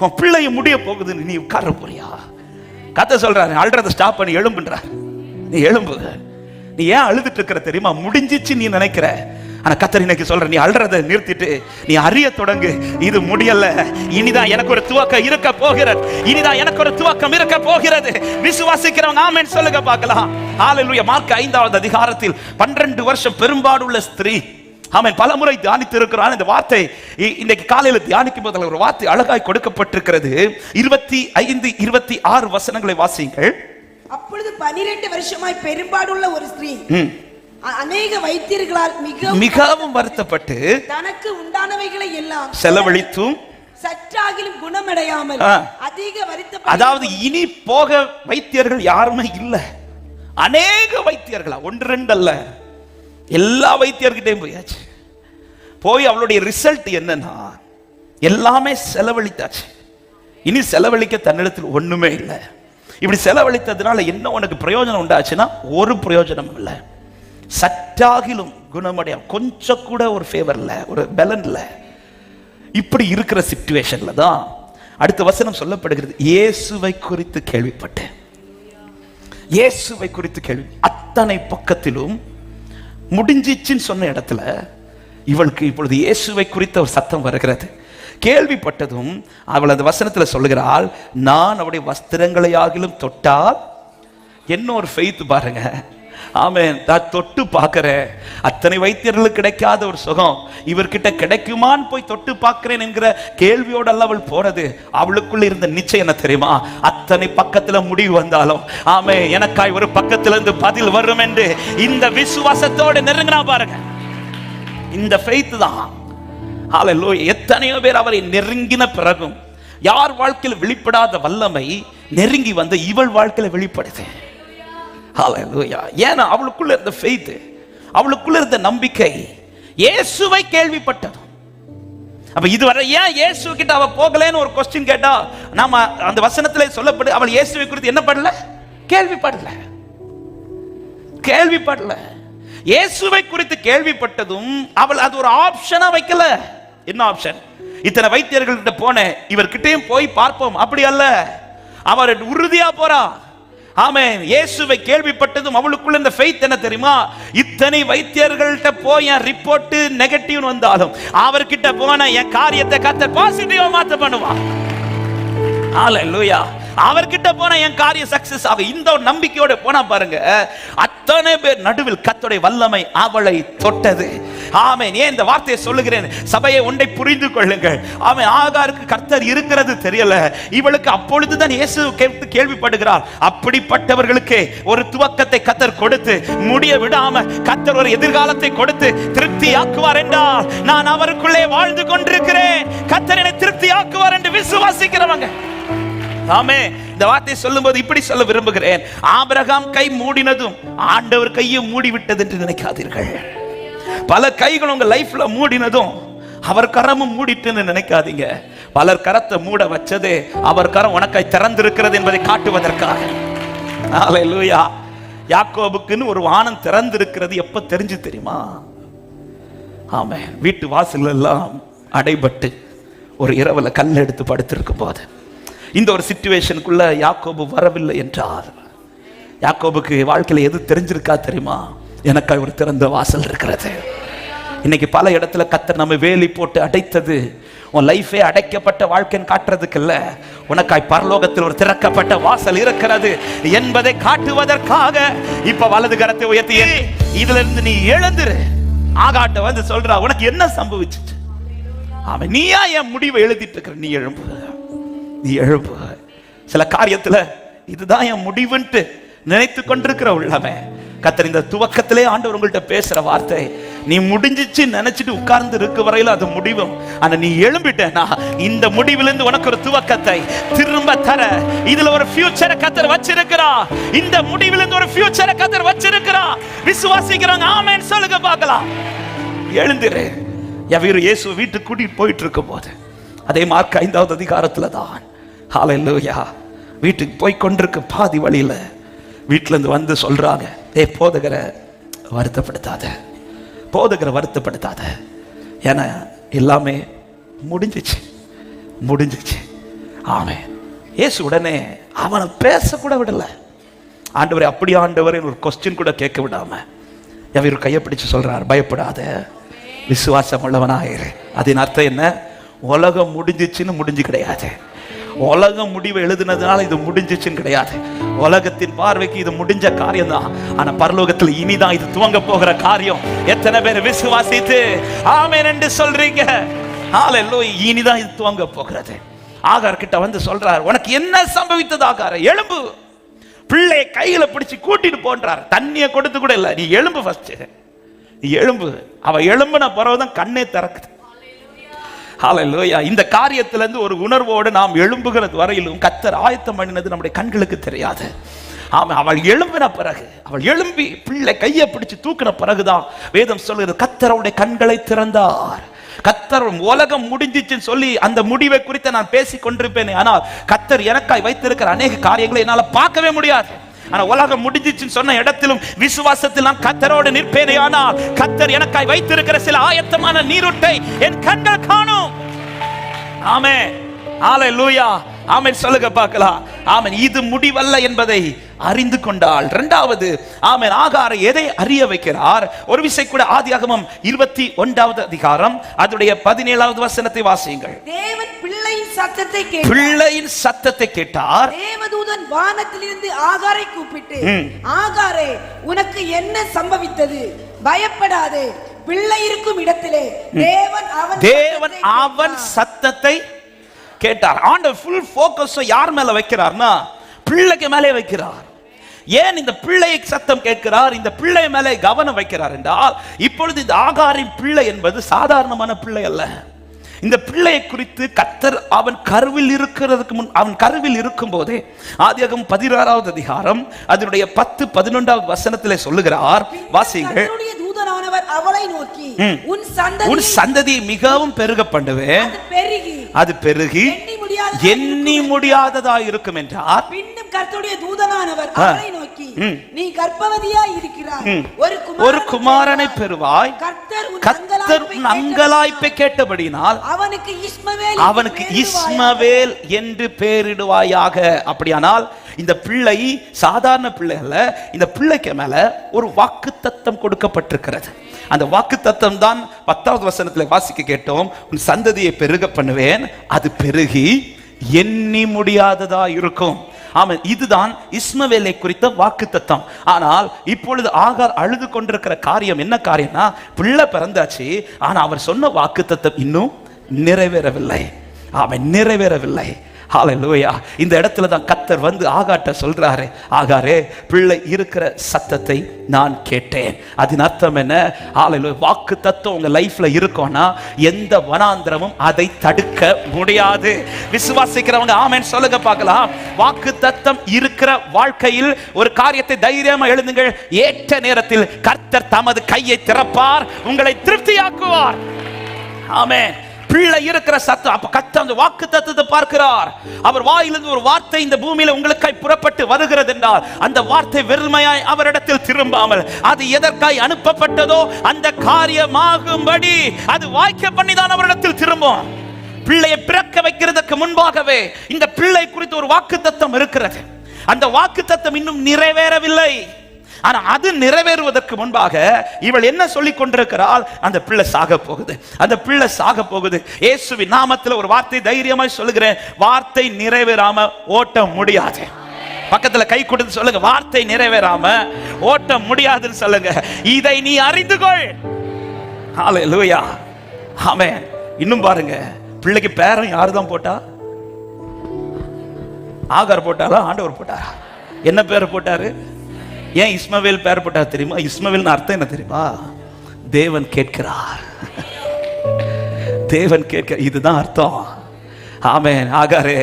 உன் பிள்ளைய முடிய போகுதுன்னு நீ உட்கார போறியா? கர்த்தர் சொல்றாரு, அழுறத ஸ்டாப் பண்ணி எழும்புன்றார். நீ எழும்பு. நீ ஏன் அழுதுட்டு இருக்கிற தெரியுமா? முடிஞ்சிச்சு நீ நினைக்கிற. ஆனா கர்த்தர் இன்னைக்கு சொல்ற, நீ அழுறத நிறுத்திட்டு நீ அறிய தொடங்கு, இது முடியல, இனிதான் எனக்கு ஒரு துவக்கம் இருக்க போகிறது, இனிதான் எனக்கு ஒரு துவக்கம் இருக்க போகிறது. விசுவாசிக்கிறவங்க ஆமென் சொல்லுங்க பார்க்கலாம். ஹalleluya. மார்க் 5வது அதிகாரத்தில் 12 வருஷம் பெரும்பாடுள்ள ஸ்திரீ, ஆமென், பலமுறை தியானித்து இருக்கிறான். இந்த வார்த்தை இன்னைக்கு காலையில தியானிக்கும் போது ஒரு வார்த்தை அழகாய் கொடுக்கப்பட்டிருக்கிறது. 25, 26 வசனங்களை வாசியுங்கள். அப்பொழுது 12 வருஷமாய் பெரும்பாடுள்ள ஒரு ஸ்திரீ அநேக வைத்தியர்களால் மிகவும் வருத்தப்பட்டு தனக்கு உண்டானவைகளை எல்லாம் செலவழித்தும் சற்றாகிலும் குணமடையாமல் அதிக வருத்தப்பட்டு, அதாவது இனி போக வைத்தியர்கள் யாருமே இல்ல, அநேக வைத்தியர்களா, 1-2 அல்ல, எல்லா வைத்தியர்கிட்டையும் போயாச்சு. போய் அவளுடைய ரிசல்ட் என்னன்னா எல்லாமே செலவழித்தாச்சு. இனி செலவழிக்க தன்னிடத்தில் ஒண்ணுமே இல்லை. இப்படி செலவழித்ததுனால என்ன உனக்கு பிரயோஜனம் உண்டாச்சுன்னா ஒரு பிரயோஜனம் இல்லை. சற்றாகிலும் குணமடைய கொஞ்சம் கூட ஒரு ஃபேவர் இல்லை, ஒரு பலன் இல்லை. இப்படி இருக்கிற சிச்சுவேஷன்ல தான் அடுத்த வசனம் சொல்லப்படுகிறது. இயேசுவை குறித்து கேள்விப்பட்டேன். இயேசுவை குறித்து கேள்வி, அத்தனை பக்கத்திலும் முடிஞ்சிச்சுன்னு சொன்ன இடத்துல இவளுக்கு இப்பொழுது இயேசுவை குறித்த ஒரு சத்தம் வருகிறது. கேள்விப்பட்டதும் அவள் அந்த வசனத்தில் சொல்லுகிறாள், நான் அவருடைய வஸ்திரங்களை ஆகிலும் தொட்டால், என்ன ஒரு ஃபெய்த் பாருங்க. ஆமென். நான் தொட்டு பார்க்கிறேன், அத்தனை வைத்தியர்களுக்கு கிடைக்காத ஒரு சுகம் இவர்கிட்ட கிடைக்குமான்னு போய் தொட்டு பார்க்கிறேன் என்கிற கேள்வியோடு அல்ல அவள் போறது. அவளுக்குள்ள இருந்த நிச்சயம் என்ன தெரியுமா? அத்தனை பக்கத்துல முடிவு வந்தாலும் ஆமென், எனக்காய் ஒரு பக்கத்துல இருந்து பதில் வரும் என்று இந்த விசுவாசத்தோடு நெருங்கினா பாருங்க. இந்த ஃபெய்த் தான். ஹalleluya. எத்தனையோ பேர் அவரை நெருங்கின பிறகும் யார் வாழ்க்கையில் வெளிப்படாத வல்லமை நெருங்கி வந்து இவள் வாழ்க்கையில வெளிப்படுது. ஹalleluya. ஏன்னா அவளுக்குள்ள இருந்த ஃபெய்த், அவளுக்குள்ள இருந்த நம்பிக்கை, இயேசுவை கேள்விப்பட்டது. அப்ப இதுவரை ஏன் இயேசு கிட்ட அவ போகலன்னு ஒரு கொஸ்டின் கேட்டா, நாம அந்த வசனத்திலே சொல்லப்படு, அவள் இயேசுவை குறித்து என்ன பண்ணல? கேள்விப்படல. கேள்விப்படல. இயேசுவை குறித்து கேள்விப்பட்டதும் அவள் அது ஒரு ஆப்ஷனா வைக்கல. என்ன ஆப்ஷன்? இத்தனை வைத்தியர்கள்ட்ட போன இவர்கிட்டயும் போய் பார்ப்போம், அப்படி அல்ல. அவர் உறுதியா போறா. ஆமென். இயேசுவை கேள்விப்பட்டதும் அவளுக்குள்ள இந்த ஃபெய்த் என்ன தெரியுமா? இத்தனை வைத்தியர்கள்ட்ட போய் என் ரிப்போர்ட் நெகட்டிவ் வந்தாலும் அவர்கிட்ட போன என் காரியத்தை கர்த்தர் பாசிட்டிவா மாத்த பண்ணுவான். ஹalleluya. அவர்கிட்ட போன என் காரியம் சக்சஸ் ஆகும். இந்த ஒரு நம்பிக்கையோட போனா பாருங்க, அத்தனை பேர் நடுவில் கர்த்தருடைய வல்லமை அவளை தொட்டது. ஆமென். ஏன் இந்த வார்த்தையை சொல்லுகிறேன்? சபையை ஒன்றை புரிந்து கொள்ளுங்கள். ஆமென். ஆகாருக்கு கர்த்தர் இருக்கிறது தெரியல, இவளுக்கு அப்பொழுதுதான் இயேசு கேள்விப்படுகிறார். அப்படிப்பட்டவர்களுக்கு ஒரு துவக்கத்தை கர்த்தர் கொடுத்து முடிய விடாம கர்த்தர் ஒரு எதிர்காலத்தை கொடுத்து திருப்தி ஆக்குவார் என்றால் நான் அவருக்குள்ளே வாழ்ந்து கொண்டிருக்கிறேன். கர்த்தர் என்னை திருப்தி ஆக்குவார் என்று விசுவாசிக்கிறவங்க. ஆமே. இந்த வார்த்தையை சொல்லும்போது இப்படி சொல்ல விரும்புகிறேன். ஆபிரகாம் கை மூடினதும் ஆண்டவர் கையும் மூடி விட்டது என்று நினைக்காதீர்கள். பல கைகள் உங்க லைஃப்ல மூடினதும் அவர் கரமும் மூடிட்டுன்னு நினைக்காதீங்க. பலர் கரத்தை மூட வச்சது அவர் கரம் உனக்காய் திறந்திருக்கிறது என்பதை காட்டுவதற்காக. ஹalleluya. யாக்கோபுக்குன்னு ஒரு வானம் திறந்திருக்கிறது எப்ப தெரிஞ்சு தெரியுமா? ஆமே. வீட்டு வாசல் எல்லாம் அடைபட்டு ஒரு இரவுல கல் எடுத்து படுத்திருக்கும் போது இந்த ஒரு சிச்சுவேஷனுக்குள்ள யாக்கோபு வரவில்லை என்றார். யாக்கோபுக்கு வாழ்க்கையில எது தெரிஞ்சிருக்கா தெரியுமா? எனக்காய் ஒரு திறந்த வாசல் இருக்கிறது. இன்னைக்கு பல இடத்துல கர்த்தர் நம்ம வேலி போட்டு அடைத்தது உன் லைஃபே அடைக்கப்பட்ட வாழ்க்கைன்னு காட்டுறதுக்கு இல்ல, உனக்காய் பரலோகத்தில் ஒரு திறக்கப்பட்ட வாசல் இருக்கிறது என்பதை காட்டுவதற்காக இப்ப வலது கரத்தை உயர்த்தி இதுல இருந்து நீ எழுந்துரு. ஆகாட்ட வந்து சொல்றா, உனக்கு என்ன சம்பவிச்சு? அவன் நீயா என் முடிவை எழுதிட்டு இருக்கிற, நீ எழும்பு, நீ எழும்பு. சில காரியத்துல இதுதான் என் முடிவுன்ட்டு நினைத்து கொண்டிருக்கிற உள்ளமே கர்த்தர் இந்த துவக்கத்திலே ஆண்டவர் உங்கள்கிட்ட பேசுற வார்த்தை, நீ முடிஞ்சிச்சு நினைச்சிட்டு உட்கார்ந்து இருக்க வரையில அது முடிவும். ஆனா நீ எழும்பிட்டேனா இந்த முடிவிலிருந்து உனக்கு ஒரு துவக்கத்தை திரும்ப தர, இதுல ஒரு ஃபியூச்சரை கர்த்தர் வச்சிருக்கிறா. இந்த முடிவிலிருந்து ஒரு ஃபியூச்சரை கர்த்தர் வச்சிருக்கிறா. விசுவாசிக்கிறவங்க ஆமென் சொல்லுங்க பார்க்கலாம். எழுந்திரு. எவரு இயேசு வீட்டுக்கு கூட்டிட்டு போயிட்டு இருக்கும் போது அதே மார்க் 5வது அதிகாரத்துல தான். ஹல்லேலூயா. வீட்டுக்கு போய் கொண்டிருக்க பாதி வழியில வீட்டுல இருந்து வந்து சொல்றாங்க, போதகரை வருத்தப்படுத்தாத, போதகரை வருத்தப்படுத்தாத, ஏன்னா எல்லாமே முடிஞ்சிச்சு. ஆமென். இயேசு உடனே அவனை பேசக்கூட விடல. ஆண்டவரே, அப்படி ஆண்டவரே ஒரு கொஸ்டின் கூட கேட்க விடாம இவர் கையை பிடிச்சு சொல்றார், பயப்படாத, விசுவாசம் உள்ளவனாயிரு. அதன் அர்த்தம் என்ன? உலகம் முடிஞ்சிச்சுன்னு முடிஞ்சு கிடையாது. உலகம் முடிவை எழுதுனதுனால இது முடிஞ்சிச்சுன்னு கிடையாது. உலகத்தின் பார்வைக்கு இது முடிஞ்ச காரியம் தான். ஆனா பரலோகத்தில் இனிதான் இது துவங்க போகிற காரியம். எத்தனை பேர் விசுவாசித்து ஆமென் என்று சொல்றீங்க? ஹல்லேலூயா. இனிதான் இது துவங்க போகிறது. ஆகார் கிட்ட வந்து சொல்றார், உனக்கு என்ன சம்பவித்தது ஆகார்? எழும்பு, பிள்ளை கையில பிடிச்சு கூட்டிட்டு போன்றார். தண்ணியை கொடுத்து கூட இல்ல, நீ எழும்பு, ஃபர்ஸ்ட் நீ எழும்பு. அவ எழும்புன பிறகுதான் கண்ணே திறக்குது. ஹல்லேலூயா. இந்த காரியத்திலிருந்து ஒரு உணர்வோடு நாம் எழும்புகிறது வரையிலும் கர்த்தர் ஆயத்தம் பண்ணினது நம்முடைய கண்களுக்கு தெரியாது. அவள் எழும்பின பிறகு, அவள் எழும்பி பிள்ளை கையை பிடிச்சு தூக்கின பிறகுதான் வேதம் சொல்லுகிறது, கர்த்தர் அவருடைய கண்களை திறந்தார். கர்த்தர் உலகம் முடிஞ்சிச்சுன்னு சொல்லி அந்த முடிவை குறித்து நான் பேசிக் கொண்டிருப்பேனே, ஆனால் கர்த்தர் எனக்காய் வைத்திருக்கிற அநேக காரியங்களை என்னால பார்க்கவே முடியாது. ஆனா உலகம் முடிஞ்சிச்சுன்னு சொன்ன இடத்திலும் விசுவாசத்தில் நான் கர்த்தரோடு நிற்பேனே. ஆனால் கர்த்தர் எனக்காய் வைத்திருக்கிற சில ஆயத்தமான நீரூட்டை என் கண்கள் காணும். ஆமென். ஹல்லேலூயா. ஆமென். சொல்லுங்க பார்க்கலாம். ஆமென். இது முடிவல்ல என்பதை அறிந்து கொண்டாள். இரண்டாவது, ஆமென், ஆகாரை எதை அறிய வைக்கிறார்? ஒரு விஷயம் கூட ஆதியாகமம் 21வது அதிகாரம் அதனுடைய 17வது வசனத்தை வாசியுங்கள். தேவன் பிள்ளையின் சத்தத்தை கேட்டார். தேவதூதன் வானத்திலிருந்து ஆகாரை கூப்பிட்டு, ஆகாரே, உனக்கு என்ன சம்பவித்தது? பயப்படாதே, பிள்ளை இருக்கும் இடத்திலே தேவன் அவன் சத்தத்தை கேட்டார். ஆண்டவர் ஃபுல் ஃபோக்கஸ் யார் மேல வைக்கிறார்னா பிள்ளைக்கு மேலே வைக்கிறார். ஏன் இந்த பிள்ளையை சத்தம் கேட்கிறார், இந்த பிள்ளை மேலே கவனம் வைக்கிறார் என்றால், இப்பொழுது இந்த ஆகாரின் பிள்ளை என்பது சாதாரணமான பிள்ளை அல்ல. இந்த பிள்ளையை குறித்து கர்த்தர் அவன் கருவில் இருக்கிறதுக்கு முன், அவன் கருவில் இருக்கும் போதே ஆதியாகமம் 16வது அதிகாரம் அதனுடைய 10-11வது வசனத்திலே சொல்லுகிறார். வாசியுங்கள். அவளை நோக்கி, உன் சந்ததியை மிகவும் பெருக பண்ணுவேன், அது பெருகி எண்ணி முடியாததா இருக்கும் என்றார். பின்னும் கர்த்தருடைய தூதனானவர் அவளை நோக்கி, நீ கர்ப்பவதியாய் இருக்கிறாய், ஒரு குமாரனை பெறுவாய், கர்த்தர் உன் அங்கலாய்ப்பை கேட்டபடியினால் அவனுக்கு இஸ்மவேல் என்று பெயரிடுவாயாக. அப்படியானால் இந்த பிள்ளை சாதாரண பிள்ளை அல்ல. இந்த பிள்ளைக்கு மேல ஒரு வாக்குத்தத்தம் கொடுக்கப்பட்டிருக்கிறது. அந்த வாக்குத்தத்தம் தான் 10வது வசனத்தில் வாசிக்க கேட்டோம். உன் சந்ததியை பெருக பண்ணுவேன், அது பெருகி எண்ணி முடியாததா இருக்கும். ஆமாம், இதுதான் இஸ்மவேலை குறித்த வாக்குத்தத்தம். ஆனால் இப்பொழுது ஆகார் அழுது கொண்டிருக்கிற காரியம் என்ன காரியம்னா, பிள்ளை பிறந்தாச்சு, ஆனா அவர் சொன்ன வாக்குத்தத்தம் இன்னும் நிறைவேறவில்லை. அவன் நிறைவேறவில்லை. ஹல்லேலூயா. இந்த இடத்துல தான் கர்த்தர் வந்து ஆகார்ட்ட சொல்றாரு, ஆகாரே, பிள்ளை இருக்கிற சத்தத்தை நான் கேட்டேன். அதன் அர்த்தம் என்ன? ஹல்லேலூயா. வாக்கு தத்துவம் உங்க லைஃப்ல இருக்கும்னா எந்த வனாந்திரமும் அதை தடுக்க முடியாது. விசுவாசிக்கிறவங்க ஆமென் சொல்லுங்க பார்க்கலாம். வாக்கு தத்தம் இருக்கிற வாழ்க்கையில் ஒரு காரியத்தை தைரியமா எழுதுங்கள். ஏற்ற நேரத்தில் கர்த்தர் தமது கையை திறப்பார், உங்களை திருப்தியாக்குவார். ஆமென். பிள்ளை இருக்கிற சத்தம். அப்ப கர்த்தர் அந்த வாக்கு தத்தத்தை பார்க்கிறார். அவர் வாயிலிருந்து ஒரு வார்த்தை இந்த பூமியில உங்களுக்காய் புறப்பட்டு வருகிறது என்றால் அந்த வார்த்தை வெறுமையாய் அவரிடத்தில் திரும்பாமல் அது எதற்காய் அனுப்பப்பட்டதோ அந்த காரியமாகும்படி அது வாய்க்க பண்ணிதான் அவரிடத்தில் திரும்பும். பிள்ளையை பிறக்க வைக்கிறதுக்கு முன்பாகவே இந்த பிள்ளை குறித்து ஒரு வாக்கு தத்தம் இருக்கிறது. அந்த வாக்கு தத்தம் இன்னும் நிறைவேறவில்லை. ஆனா அது நிறைவேறுவதற்கு முன்பாக இவள் என்ன சொல்லிக் கொண்டிருக்கிறாள்? அந்த பிள்ளை சாக போகுது, அந்த பிள்ளை சாக போகுது. இயேசுவின் நாமத்தில் ஒரு வார்த்தை தைரியமாய் சொல்லுகிறேன், வார்த்தை நிறைவேறாம ஓட்ட முடியாது. பக்கத்துல கை கொடுத்து சொல்லுங்க, வார்த்தை நிறைவேறாம ஓட்ட முடியாதுன்னு சொல்லுங்க. இதை நீ அறிந்து கொள். ஹல்லேலூயா. ஆமென். இன்னும் பாருங்க, பிள்ளைக்கு பேரன் யாருதான் போட்டா? ஆகார் போட்டாரா, ஆண்டவர் போட்டாரா? என்ன பேர் போட்டாரு? ஏன் இஸ்மவேல் பேர் போட்டார் தெரியுமா? இஸ்மவேல் அர்த்தம் என்ன தெரியுமா? தேவன் கேட்கிறார். தேவன் கேட்க, இதுதான் அர்த்தம். ஆமென். ஆகாரே,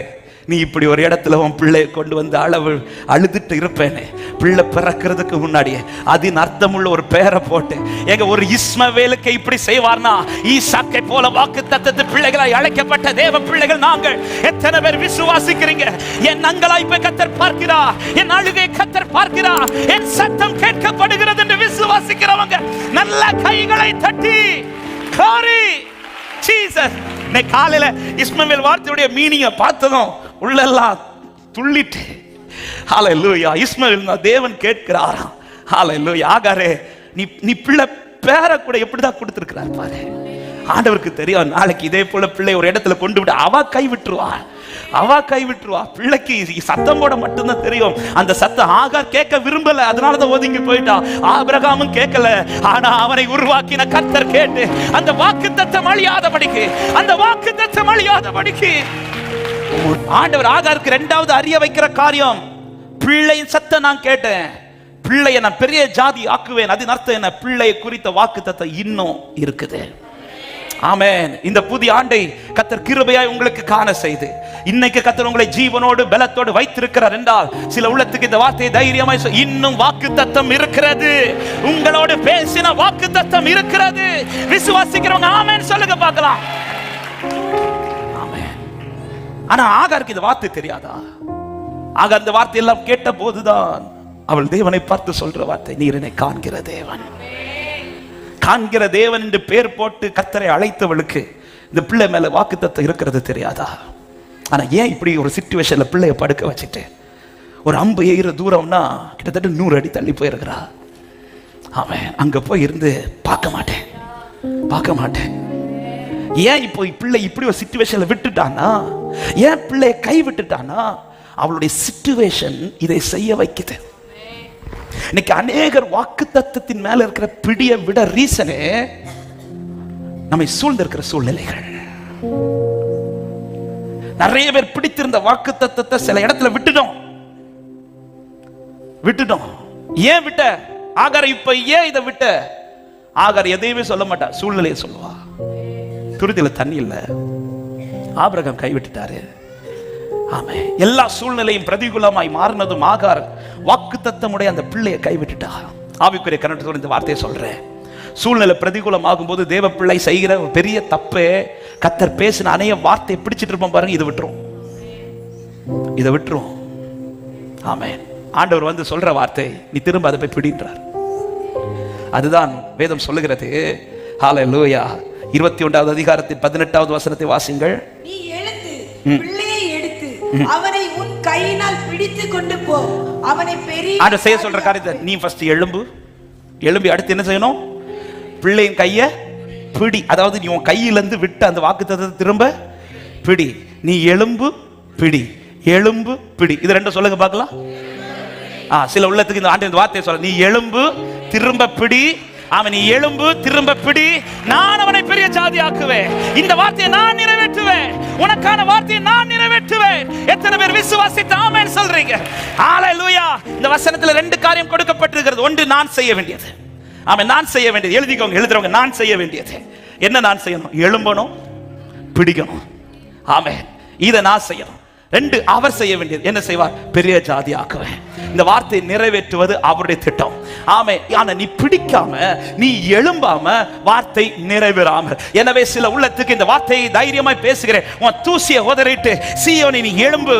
நீ இப்படி ஒரு இடத்துல உன் பிள்ளையை கொண்டு வந்து அழுதுட்டு இருப்பேனே, பிள்ளை பிறக்கிறதுக்கு முன்னாடியே அதன் அர்த்தமுள்ள ஒரு பெயரை போட்டு, எங்க ஒரு இஸ்மவேலுக்கு இப்படி செய்வார்னா ஈசாக்கை போல வாக்குத்தத்தத்து பிள்ளைகளாய் அழைக்கப்பட்ட தேவ பிள்ளைகள் நாங்கள் எத்தனை பேர் விசுவாசிக்கிறீங்க? என் அங்கலாய்ப்பை கர்த்தர் பார்க்கிறார், என் அழுகை கர்த்தர் பார்க்கிறார், என் சத்தம் கேட்கப்படுகிறது என்று விசுவாசிக்கிறவங்க நல்ல கைகளை தட்டி காரி ஜீசஸ். காலையில இஸ்மவேல் வார்த்தையுடைய மீனிங்க பார்த்ததும் உள்ளெல்லாம் துள்ளிட்டு, ஹல்லேலூயா, இஸ்மவேல் தேவன் கேட்கிறாராம், ஹல்லேலூயா, ஆகாரே நீ பிள்ளை பேர கூட எப்படிதான் கொடுத்திருக்கிறார் பாரு. ஆண்டவருக்கு தெரியும் நாளைக்கு இதே போல பிள்ளை ஒரு இடத்துல கொண்டு விட்டு அவ கை விட்டுருவா. பிள்ளைக்கு சத்தம் போட மட்டும்தான் தெரியும். அந்த சத்தம் ஆகார் கேட்க விரும்பல, அதனாலதான் ஒதுங்கி போயிட்டான். ஆபிரகாமும் கேட்கல, ஆனா அவனை உருவாக்கின கர்த்தர் கேட்டு அந்த வாக்குத்தத்தம் அழியாதபடிக்கு ஆண்டவர் ஆகாருக்கு இரண்டாவது அறிய வைக்கிற காரியம், பிள்ளையின் சத்தம் நான் கேட்டேன், பிள்ளையை நான் பெரிய ஜாதி ஆக்குவேன். அதன் அர்த்தம் என்ன? பிள்ளையை குறித்த வாக்குத்தத்தம் இன்னும் இருக்குது. ஆமென். இந்த புதிய ஆண்டை கர்த்தர் கிருபையாய் உங்களுக்கு காண செய்து இன்னைக்கு கர்த்தர் உங்களை ஜீவனோடு பலத்தோடு வைத்திருக்கிறார் என்றால், சில உள்ளத்துக்கு இந்த வார்த்தையை தைரியமாய் இன்னும் வாக்குத்தத்தம் இருக்கிறது, உங்களோடு பேசின வாக்குத்தத்தம் இருக்கிறது. விசுவாசிக்கிறவங்க ஆமென் சொல்லுங்க பார்க்கலாம். ஆமென். ஆனா ஆகாருக்கு இந்த வார்த்தை தெரியாதா? ஆகார் இந்த வார்த்தை எல்லாம் கேட்ட போதுதான் அவள் தேவனை பார்த்து சொல்ற வார்த்தை, நீர் என்னை காண்கிற தேவன் என்று பேர் போட்டு கர்த்தரை அழைத்தவளுக்கு இந்த பிள்ளை மேல வாக்குத்தத்தம் இருக்கிறது தெரியாதா? ஆனா ஏன் இப்படி ஒரு சிச்சுவேஷன்ல பிள்ளைய படுக்க வச்சுட்டு ஒரு அம்பு எய்கிற தூரம்னா கிட்டத்தட்ட 100 அடி தள்ளி போயிருக்கிறா. அவன் அங்க போய் இருந்து பார்க்க மாட்டேன். ஏன் இப்போ பிள்ளை இப்படி ஒரு சிச்சுவேஷன்ல விட்டுட்டானா? ஏன் பிள்ளைய கை விட்டுட்டானா? அவளுடைய சிச்சுவேஷன் இதை செய்ய வைக்குது. இன்னைக்கு அநேகர் வாக்குத்தத்தத்தின் மேல இருக்கிற பிடிய விட ரீசனே நம்மை சூழ்ந்திருக்கிற சூழ்நிலைகள். நிறைய பேர் பிடித்திருந்த வாக்குத்தத்தத்தை சில இடத்துல விட்டுட்டோம். ஏன் விட்ட ஆகார்? இப்ப ஏன் இதை விட்ட? ஆகார் எதையுமே சொல்ல மாட்டா, சூழ்நிலையை சொல்லுவா. துருத்தில தண்ணி இல்ல, ஆபிரகாம் கைவிட்டுட்டாரு. ஆமே, எல்லா சூழ்நிலையும் பிரதிகூலமாய் மாறினதும் ஆகார் வாக்குத்தத்தமுடைய அந்த பிள்ளையை கைவிட்டுட்டா. ஆவிக்குரிய கண்ணோட்டத்தோட இந்த வார்த்தையை சொல்றேன். சூழ்நிலை பிரதிகூலமாகும் போது தேவ பிள்ளை செய்கிற பெரிய தப்பே, கர்த்தர் பேசின அநேக வார்த்தையை பிடிச்சிட்டு இருப்போம் பாருங்க, இதை விட்டுரும். ஆமென். ஆண்டவர் வந்து சொல்ற வார்த்தை நீ திரும்ப அதை போய் பிடின்றார். அதுதான் வேதம் சொல்லுகிறது. ஹல்லேலூயா. 21வது அதிகாரத்தின் 18வது வசனத்தை வாசிங்கள். நீ எழுந்து பிள்ளையை எடுத்து அவனை உன் கையினால் பிடித்து கொண்டு போ, அவனை பெரிய ஆண்ட செய்ய சொல்ற காரியத்தை நீ ஃபர்ஸ்ட் எழும்பி அடுத்து என்ன செய்யணும்? பிள்ளையின் கையை பிடி. அதாவது நீ உன் கையிலிருந்து விட்டு அந்த வாக்குத்தத்தத்தை திரும்ப பிடி. நீ எழும்பு பிடி. இது ரெண்டும் சொல்லுங்க பார்க்கலாம். சில உள்ளத்துக்கு இந்த ஆண்டு இந்த வார்த்தையை சொல்ல, நீ எழும்பு திரும்ப பிடி. அவன் நீ எழும்பு திரும்ப பிடி, நான் அவனை பெரிய ஜாதி ஆக்குவேன். இந்த வார்த்தையை நான் நிறைவேற்றுவேன், உனக்கான வார்த்தையை நான் நிறைவேற்றுவேன். எத்தனை பேர் விசுவாசித்து ஆமென் சொல்றீங்க? ஹல்லேலூயா. இந்த வசனத்துல 2 காரியம் கொடுக்கப்பட்டிருக்கிறது. ஒன்று, நான் செய்ய வேண்டியது. ஆமென். நான் செய்ய வேண்டியது. எழுதிக்கோங்க, எழுதுறவங்க. நான் செய்ய வேண்டியது என்ன? நான் செய்யணும், எழும்பணும், பிடிக்கணும். ஆமென். இதை நான் செய்யணும். 2, அவர் செய்ய வேண்டியது என்ன செய்வார்? பெரிய ஜாதி ஆக்குவேன். இந்த வார்த்தையை நிறைவேற்றுவது அவருடைய திட்டம். ஆமே. ஆனா நீ பிடிக்காம, நீ எழும்பாம, வார்த்தை நிறைவேறாம. எனவே சில உள்ளத்துக்கு இந்த வார்த்தையை தைரியமாய் பேசுகிறேன். உன் தூசியை உதறிட்டு, சீயோனே நீ எழும்பு,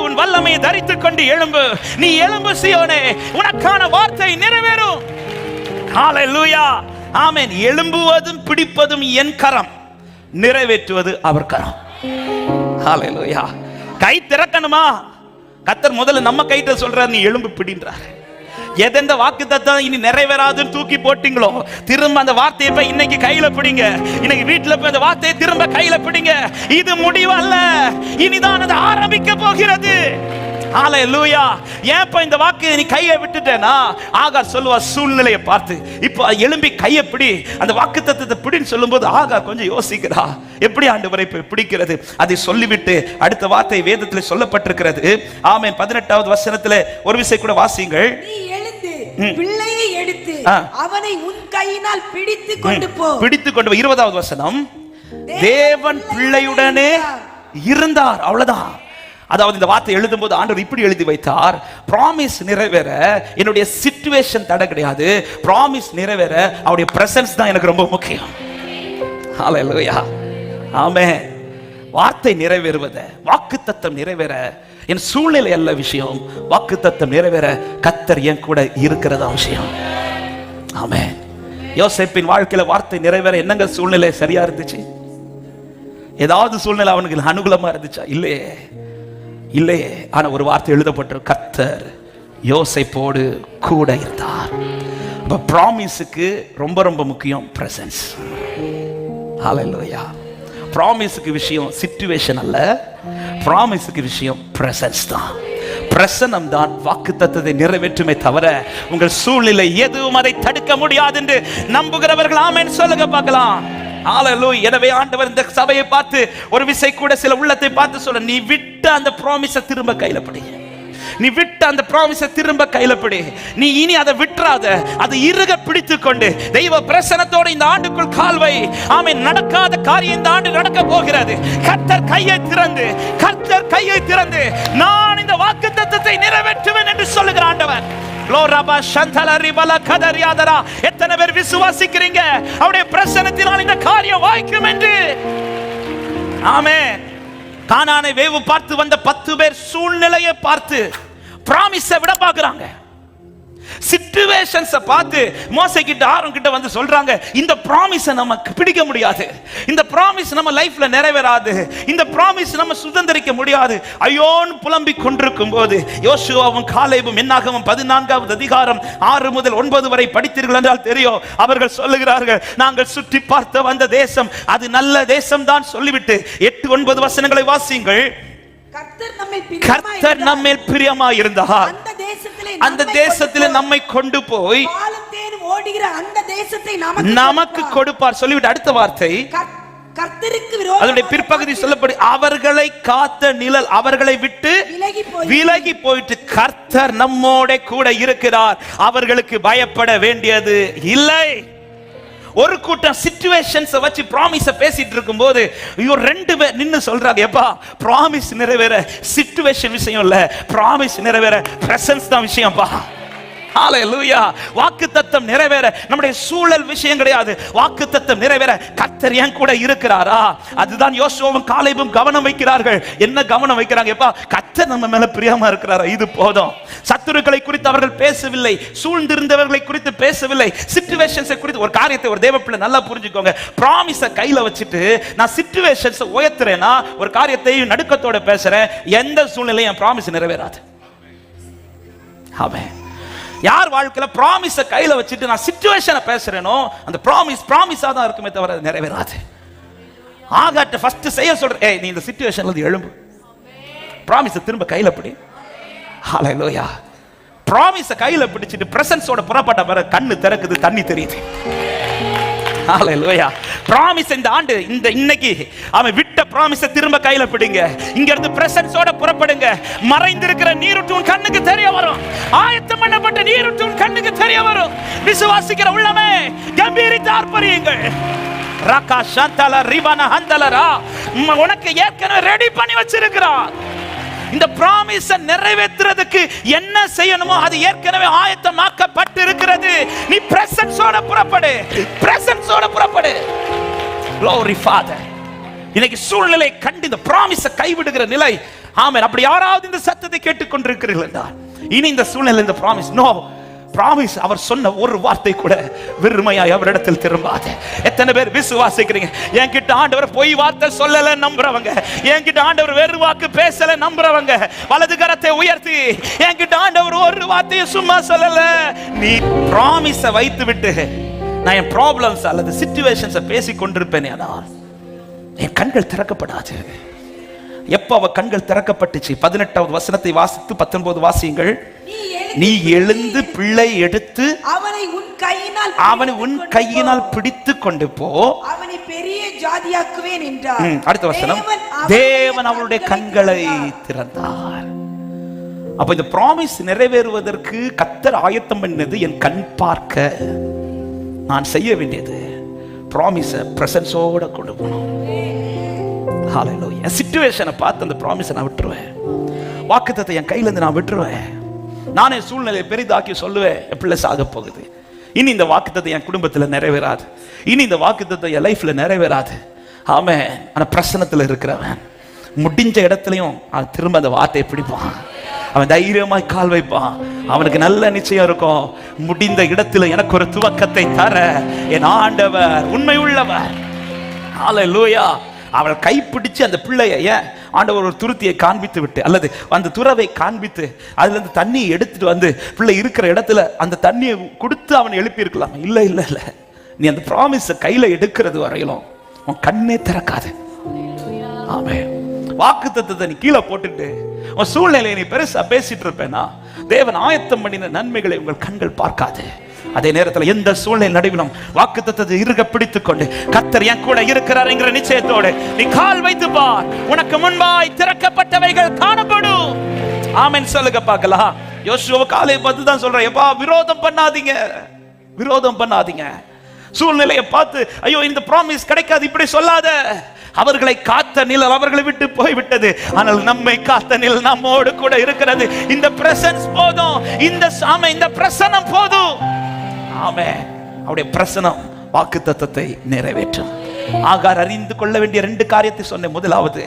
உன் வல்லமையை தரித்துக் கொண்டு எழும்பு. நீ எழும்பு சீயோனே, உனக்கான வார்த்தை நிறைவேறும். ஹல்லேலூயா. ஆமென். எழும்புவதும் பிடிப்பதும் என் கரம், நிறைவேற்றுவது அவர் கரம். ஹல்லேலூயா. கை திறக்கணுமா? கர்த்தர் முதல்ல நம்ம கைட்ட சொல்றார், நீ எழும்பு பிடின்றார். எதெந்த வாக்குத்தத்தம் இனி நிறைவேறாதுன்னு தூக்கி போட்டீங்களோ, திரும்ப அந்த வார்த்தையை போய் இன்னைக்கு கையில பிடிங்க. இன்னைக்கு வீட்டுல போய் அந்த வார்த்தையை திரும்ப கையில பிடிங்க. இது முடிவு அல்ல, இனிதான் அது ஆரம்பிக்க போகிறது. ஹல்லேலூயா. ஏன் இந்த வாக்கு நீ கையை விட்டுட்டேனா? ஆகார் சொல்லுவா சூழ்நிலையை பார்த்து, இப்போ எழும்பி கையை பிடி, அந்த வாக்குத்தத்தத்தை பிடின்னு சொல்லும்போது ஆகார் கொஞ்சம் யோசிக்கிறா, எப்படி ஆண்டவரை பிடிக்கிறது? அதை சொல்லிவிட்டு அடுத்த வார்த்தை வேதத்தில் சொல்லப்பட்டிருக்கிறது. ஆமென். 18வது வசனத்துல ஒரு விஷயம் கூட வாசிங்கள். நீ எழுந்து பிள்ளையை எடுத்து அவனை உன் கையினால் பிடித்து கொண்டு போ. 20வது வசனம், தேவன் பிள்ளையுடனே இருந்தார். அவ்வளவுதான். அதாவது இந்த வார்த்தை எழுதும் போது ஆண்டவர் இப்படி எழுதி வைத்தார், ப்ராமிஸ் நிறைவேற என்னுடைய சிச்சுவேஷன் தடை கிடையாது, ப்ராமிஸ் நிறைவேற அவருடைய பிரசன்ஸ் தான் எனக்கு ரொம்ப முக்கியம். ஹல்லேலூயா, ஆமென். வார்த்தை நிறைவேறுவத, வாக்குத்தத்தம் நிறைவேற என் சூழ்நிலை அல்ல விஷயம், வாக்குத்தத்தம் நிறைவேற கர்த்தர் என் கூட இருக்கிறதா விஷயம். ஆமென். யோசேப்பின் வாழ்க்கையில வார்த்தை நிறைவேற என்னங்க சூழ்நிலை சரியா இருந்துச்சு? ஏதாவது சூழ்நிலை அவனுக்கு அனுகூலமா இருந்துச்சா? இல்லையே, இல்லையே. ஆனா ஒரு வார்த்தை எழுதப்பட்டிருக்கு, கர்த்தர் யோசேப்போடு கூட இருந்தார். அப்ப ப்ராமிஸுக்கு ரொம்ப ரொம்ப முக்கியம் பிரசன்ஸ். ஹல்லேலூயா. ப்ராமிஸுக்கு விஷயம் சிச்சுவேஷன் அல்ல, ப்ராமிஸுக்கு விஷயம் பிரசன்ஸ் தான். பிரசன்னம் தான் வாக்குத்தத்தத்தை நிறைவேற்றுமே தவிர உங்கள் சூழ்நிலை எதுவும் அதை தடுக்க முடியாது என்று நம்புகிறவர்கள் ஆமென் சொல்லுங்க பார்க்கலாம். ஹல்லேலூயா. எனவே ஆண்டவர் இந்த சபையை பார்த்து ஒரு விசை கூட சில உள்ளத்தை பார்த்து சொல்ல, நீ விட்ட அந்த ப்ராமிஸை திரும்ப கையில பிடி. நீ விட்ட அந்த ப்ராமிஸை திரும்ப கையில பிடி. நீ இனி அதை விட்டுறாத, அதை இறுக பிடித்துக் கொண்டு தெய்வ பிரசன்னத்தோட இந்த ஆண்டுக்குள் கால்வை. ஆமென். நடக்காத காரியம் இந்த ஆண்டு நடக்க போகிறது. கர்த்தர் கையை திறந்து, கர்த்தர் கையை திறந்து நான் இந்த வாக்குத்தத்தத்தை நிறைவேற்றுவேன் என்று சொல்லுகிற ஆண்டவர். எத்தனை பேர் விசுவாசிக்கிறீங்க அவருடைய பிரசன்னத்தினால் இந்த காரியம் வாய்க்கும் என்று? ஆமென். கானானை வேவு பார்த்து வந்த 10 பேர் சூழ்நிலையை பார்த்து பிராமிஸை விட பார்க்கறாங்க. சிச்சுவேஷன்ஸை பார்த்து மோசே கிட்ட ஆரோன் கிட்ட வந்து சொல்றாங்க, இந்த ப்ராமிஸை நமக்கு பிடிக்க முடியாது, இந்த ப்ராமிஸ் நம்ம லைஃப்ல நிறைவேறாது, இந்த ப்ராமிஸ் நம்ம சுதந்திரிக்க முடியாது ஐயோன்னு புலம்பிக் கொண்டிருக்கும் போது யோசுவாவும் காலேபும் என்னாகமம் 14வது அதிகாரம் 6 முதல் 9 வரை படித்தீர்கள் என்றால் தெரியும். அவர்கள் சொல்லுகிறார்கள், நாங்கள் சுற்றி பார்த்த வந்த தேசம் அது நல்ல தேசம் தான் சொல்லிவிட்டு 8-9 வசனங்களை வாசியுங்கள். கர்த்தர் நம்மேல் பிரியமாய் இருந்தார், அந்த தேசத்திலே நம்மை கொண்டு போய் நமக்கு கொடுப்பார் சொல்லிவிட்டு அடுத்த வார்த்தை அதனுடைய பிற்பகுதி சொல்லப்படி அவர்களை காத்த நிழல் அவர்களை விட்டு விலகி போயிட்டு கர்த்தர் நம்மோட கூட இருக்கிறார், அவர்களுக்கு பயப்பட வேண்டியது இல்லை. ஒரு கூட்டம் சிச்சுவேஷன்ஸ் வச்சு ப்ராமிஸை பேசிட்டு இருக்கும்போது இவர் 2 பேர் நின்னு சொல்றாங்க, எப்பா ப்ராமிஸ் நிறைவேற சிச்சுவேஷன் விஷயம் இல்ல, ப்ராமிஸ் நிறைவேற பிரசன்ஸ் தான் விஷயம்ப்பா. ஹல்லேலூயா. வாக்குத்தத்தம் நிறைவேற நம்முடைய சூழல் விஷயம் கிடையாது, வாக்குத்தத்தம் நிறைவேற கர்த்தர் என் கூட இருக்கிறாரா? அதுதான் யோசுவாவும் காலேபும் கவனம் வைக்கிறார்கள். என்ன கவனம் வைக்கிறாங்க? எப்பா கர்த்தர் நம்ம மேல பிரியமா இருக்கிறாரா, இது போதும். சத்துருக்களை குறித்து அவர்கள் பேசவில்லை, சூழ்ந்திருந்தவர்களை குறித்து பேசவில்லை, சிச்சுவேஷன்ஸை குறித்து. ஒரு காரியத்தை ஒரு தேவ பிள்ளை நல்லா புரிஞ்சுக்கோங்க, ப்ராமிஸை கையில வச்சுட்டு நான் சிச்சுவேஷன்ஸை உயர்த்துறேன்னா, ஒரு காரியத்தை நடுக்கத்தோட பேசுறேன், எந்த சூழ்நிலையும் என் ப்ராமிஸ் நிறைவேறாது. ஆமென். யார் வாழ்க்கையில ப்ராமிஸை கையில வச்சுட்டு நான் சிச்சுவேஷனை பேசுறேனோ அந்த ப்ராமிஸா தான் இருக்குமே தவிர நிறைவேறாது. ஆகாட்ட ஃபர்ஸ்ட் செய்ய சொல்றேன், ஏய் நீ இந்த சிச்சுவேஷன்ல இருந்து எழும்பு, ப்ராமிஸை திரும்ப கையில பிடி. ஹல்லேலூயா. ப்ராமிஸை கையில பிடிச்சிட்டு பிரசன்ஸோட புறப்பட்ட பிறகு கண்ணு திறக்குது, தண்ணி தெரியுது. ஹல்லேலூயா. ப்ராமிஸ் இந்த ஆண்டு இன்னைக்கு அவன் விட்ட ப்ராமிஸை திரும்ப கையில பிடிங்க. இங்க இருந்து பிரசன்ஸோட புறப்படுங்க. மறைந்திருக்கிற நீரூற்று உன் கண்ணுக்கு தெரிய வரும், ஆயத்தம் பண்ணப்பட்ட நீரூற்று உன் கண்ணுக்கு தெரிய வரும். விசுவாசிக்கிற உள்ளமே கம்பீரித்து ஆர்ப்பரியுங்கள். ராகா சாந்தல ரிபன ஹந்தலரா, உனக்கு ஏற்கனவே ரெடி பண்ணி வச்சிருக்கிறார். இந்த ப்ராமிஸை நிறைவேற்றுறதுக்கு என்ன செய்யணுமோ அது ஏற்கனவே ஆயத்தமாக்கப்பட்டு இருக்கிறது. நீ பிரசன்ஸோட புறப்படு, பிரசன்ஸோட புறப்படு. Glory Father. இன்னைக்கு சூழ்நிலை கண்டு இந்த ப்ராமிஸை கைவிடுகிற நிலை. ஆமென். அப்படி யாராவது இந்த சத்தத்தை கேட்டுக்கொண்டிருக்கிறீர்களா? இனி இந்த சூழ்நிலை இந்த ப்ராமிஸ் நோ ப்ராமிஸ் அவர் சொன்ன ஒரு வார்த்தை கூட வெறுமையாய் அவரிடத்தில் திரும்பாது. எத்தனை பேர் விசுவாசிக்கிறீங்க? என்கிட்ட ஆண்டவர் பொய் வார்த்தை சொல்லல நம்புறவங்க, என்கிட்ட ஆண்டவர் வெறு வாக்கு பேசல நம்புறவங்க வலது கரத்தை உயர்த்தி, என்கிட்ட ஆண்டவர் ஒரு வார்த்தையை சும்மா சொல்லல. நீ ப்ராமிஸை வைத்து விட்டு நான் என் ப்ராப்ளம்ஸ் அல்லது சிச்சுவேஷன்ஸை பேசி கொண்டிருப்பேனே, ஆனால் என் கண்கள் திறக்கப்படாது. எப்ப அவ கண்கள் திறக்கப்பட்டுச்சு? 18வது வசனத்தை வாசித்து 19 வாசியுங்கள். நீ எழுந்து பிள்ளை எடுத்து அவனை உன் கையினால் பிடித்து கொண்டு போ, அவனை பெரிய ஜாதியாக்குவேன் என்றார். அடுத்த வசனம், தேவன் அவருடைய கண்களை திறந்தார். அப்ப இந்த ப்ராமிஸ் நிறைவேறுவதற்கு கர்த்தர் ஆயத்தம் பண்ணது என் கண் பார்க்க. நான் செய்ய வேண்டியது ப்ராமிஸை பிரசன்ஸோட கொண்டு போகணும். ஹல்லேலூயா. சிச்சுவேஷனை பார்த்து அந்த ப்ராமிஸை நான் விட்டுருவேன். வாக்குத்தத்தை என் கையில இருந்து நான் விட்டுருவேன். நானே சூழ்நிலையை பெரிதாக்கி சொல்லுவேன், என் பிள்ளை சாக போகுது, இனி இந்த வாக்குத்தத்தை என் குடும்பத்துல நிறைவேறாது, இனி இந்த வாக்குத்தத்தை என் லைஃப்ல நிறைவேறாது. ஆமென். ஆனா பிரசனத்துல இருக்கிறவன் முடிஞ்ச இடத்துலயும் திரும்ப அந்த வார்த்தையை பிடிப்பான். அவன் தைரியமாய் கால் வைப்பான். அவனுக்கு நல்ல நிச்சயம் இருக்கும், முடிந்த இடத்துல எனக்கு ஒரு துவக்கத்தை தர என் ஆண்டவர் உண்மை உள்ளவர். ஹல்லேலூயா. அவள் கைப்பிடிச்சு அந்த பிள்ளைய ஆண்டவர் ஒரு துருத்தியை காண்பித்து விட்டு, அல்லது அந்த துறவை காண்பித்து அதுல இருந்து தண்ணி எடுத்துட்டு வந்து பிள்ளை இருக்கிற இடத்துல அந்த தண்ணியை கொடுத்து அவன் எழுப்பி இருக்கலாம். இல்ல இல்ல இல்ல, நீ அந்த ப்ராமிஸை கையில எடுக்கிறது வரையிலும் உன் கண்ணே திறக்காது. ஆமென். வாக்குத்தத்தத்தை நீ கீழே போட்டுட்டு உன் சூழ்நிலையை நீ பெருசா பேசிட்டு இருப்பேனா, தேவன் ஆயத்தம் பண்ணின நன்மைகளை உங்கள் கண்கள் பார்க்காது. அதே நேரத்தில் எந்த சூழ்நிலை நடுவிலும் வாக்குத்தத்தத்தை இறுக பிடித்துக் கொண்டு கர்த்தர் என் கூட இருக்கிறார் என்கிற நிச்சயத்தோடு நீ கால் வைத்து பார், உனக்கு முன்பாய் திறக்கப்பட்டவைகள் காணப்படும். ஆமென் சொல்லுங்க பார்க்கலாம். யோசுவா காலை பார்த்து தான் சொல்றேன், எப்பா விரோதம் பண்ணாதீங்க, விரோதம் பண்ணாதீங்க. சூழ்நிலையை பார்த்து ஐயோ இந்த ப்ராமிஸ் கிடைக்காது இப்படி சொல்லாத. அவர்களை காத்த நிழல் அவர்களை விட்டு போய்விட்டது, ஆனால் நம்மை காத்த நிழல் நம்மோடு கூட இருக்கிறது. இந்த பிரசன்ஸ் போதும், இந்த பிரசனம் போதும். ஆமென். அவருடைய பிரசனம் வாக்குத்தத்தத்தை நிறைவேற்றும். ஆகார் அறிந்து கொள்ள வேண்டிய 2 காரியத்தை சொன்னேன். முதலாவது,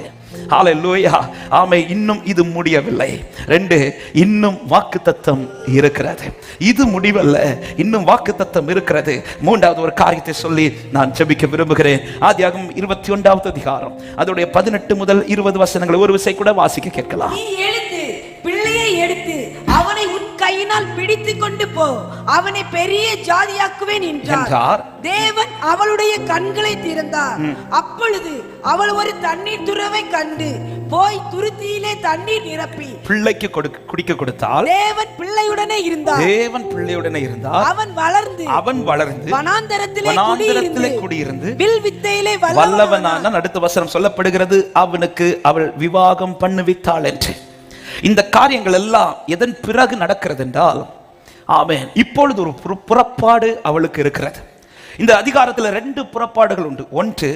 ஹல்லேலூயா, ஆமென், இன்னும் இது முடியவில்லை. 2, இன்னும் வாக்குத்தத்தம் இருக்கிறது. இது முடிவல்ல, இன்னும் வாக்குத்தத்தம் இருக்கிறது. 3வது ஒரு காரியத்தை சொல்லி நான் ஜெபிக்க விரும்புகிறேன். ஆதியாகமம் 21வது அதிகாரம் அதோடைய 18 முதல் 20 வசனங்களை ஒரு விசை கூட வாசிக்க கேட்கலாம். நீ எழுந்து பிள்ளையை எடுத்து அவனை உன் கையினால் பிடித்து கொண்டு போ, அவனை பெரிய ஜாதியாக்குவேன் என்றார். தேவன் அவளுடைய கண்களை திறந்தார். அப்பொழுது அவள் ஒரு தண்ணீர் துறவை கண்டு போய் துருத்தியிலே தண்ணீர் நிரப்பி பிள்ளைக்கு குடிக்க கொடுத்தால் தேவன் பிள்ளையுடனே இருந்தார். தேவன் பிள்ளையுடனே இருந்தார். அவன் வளர்ந்து வனாந்தரத்திலே குடியிருந்து வில் வித்தையிலே வல்லவனான. அடுத்த வசனம் சொல்லப்படுகிறது, அவனுக்கு அவள் விவாகம் பண்ணுவித்தாள் என்று. இந்த காரியங்கள் எல்லாம் எதன் பிறகு நடக்கிறது என்றால், ஆமென், இப்பொழுது ஒரு புறப்பாடு அவளுக்கு இருக்கிறது. இந்த அதிகாரத்தில் 2 புறப்பாடுகள் உண்டு. 1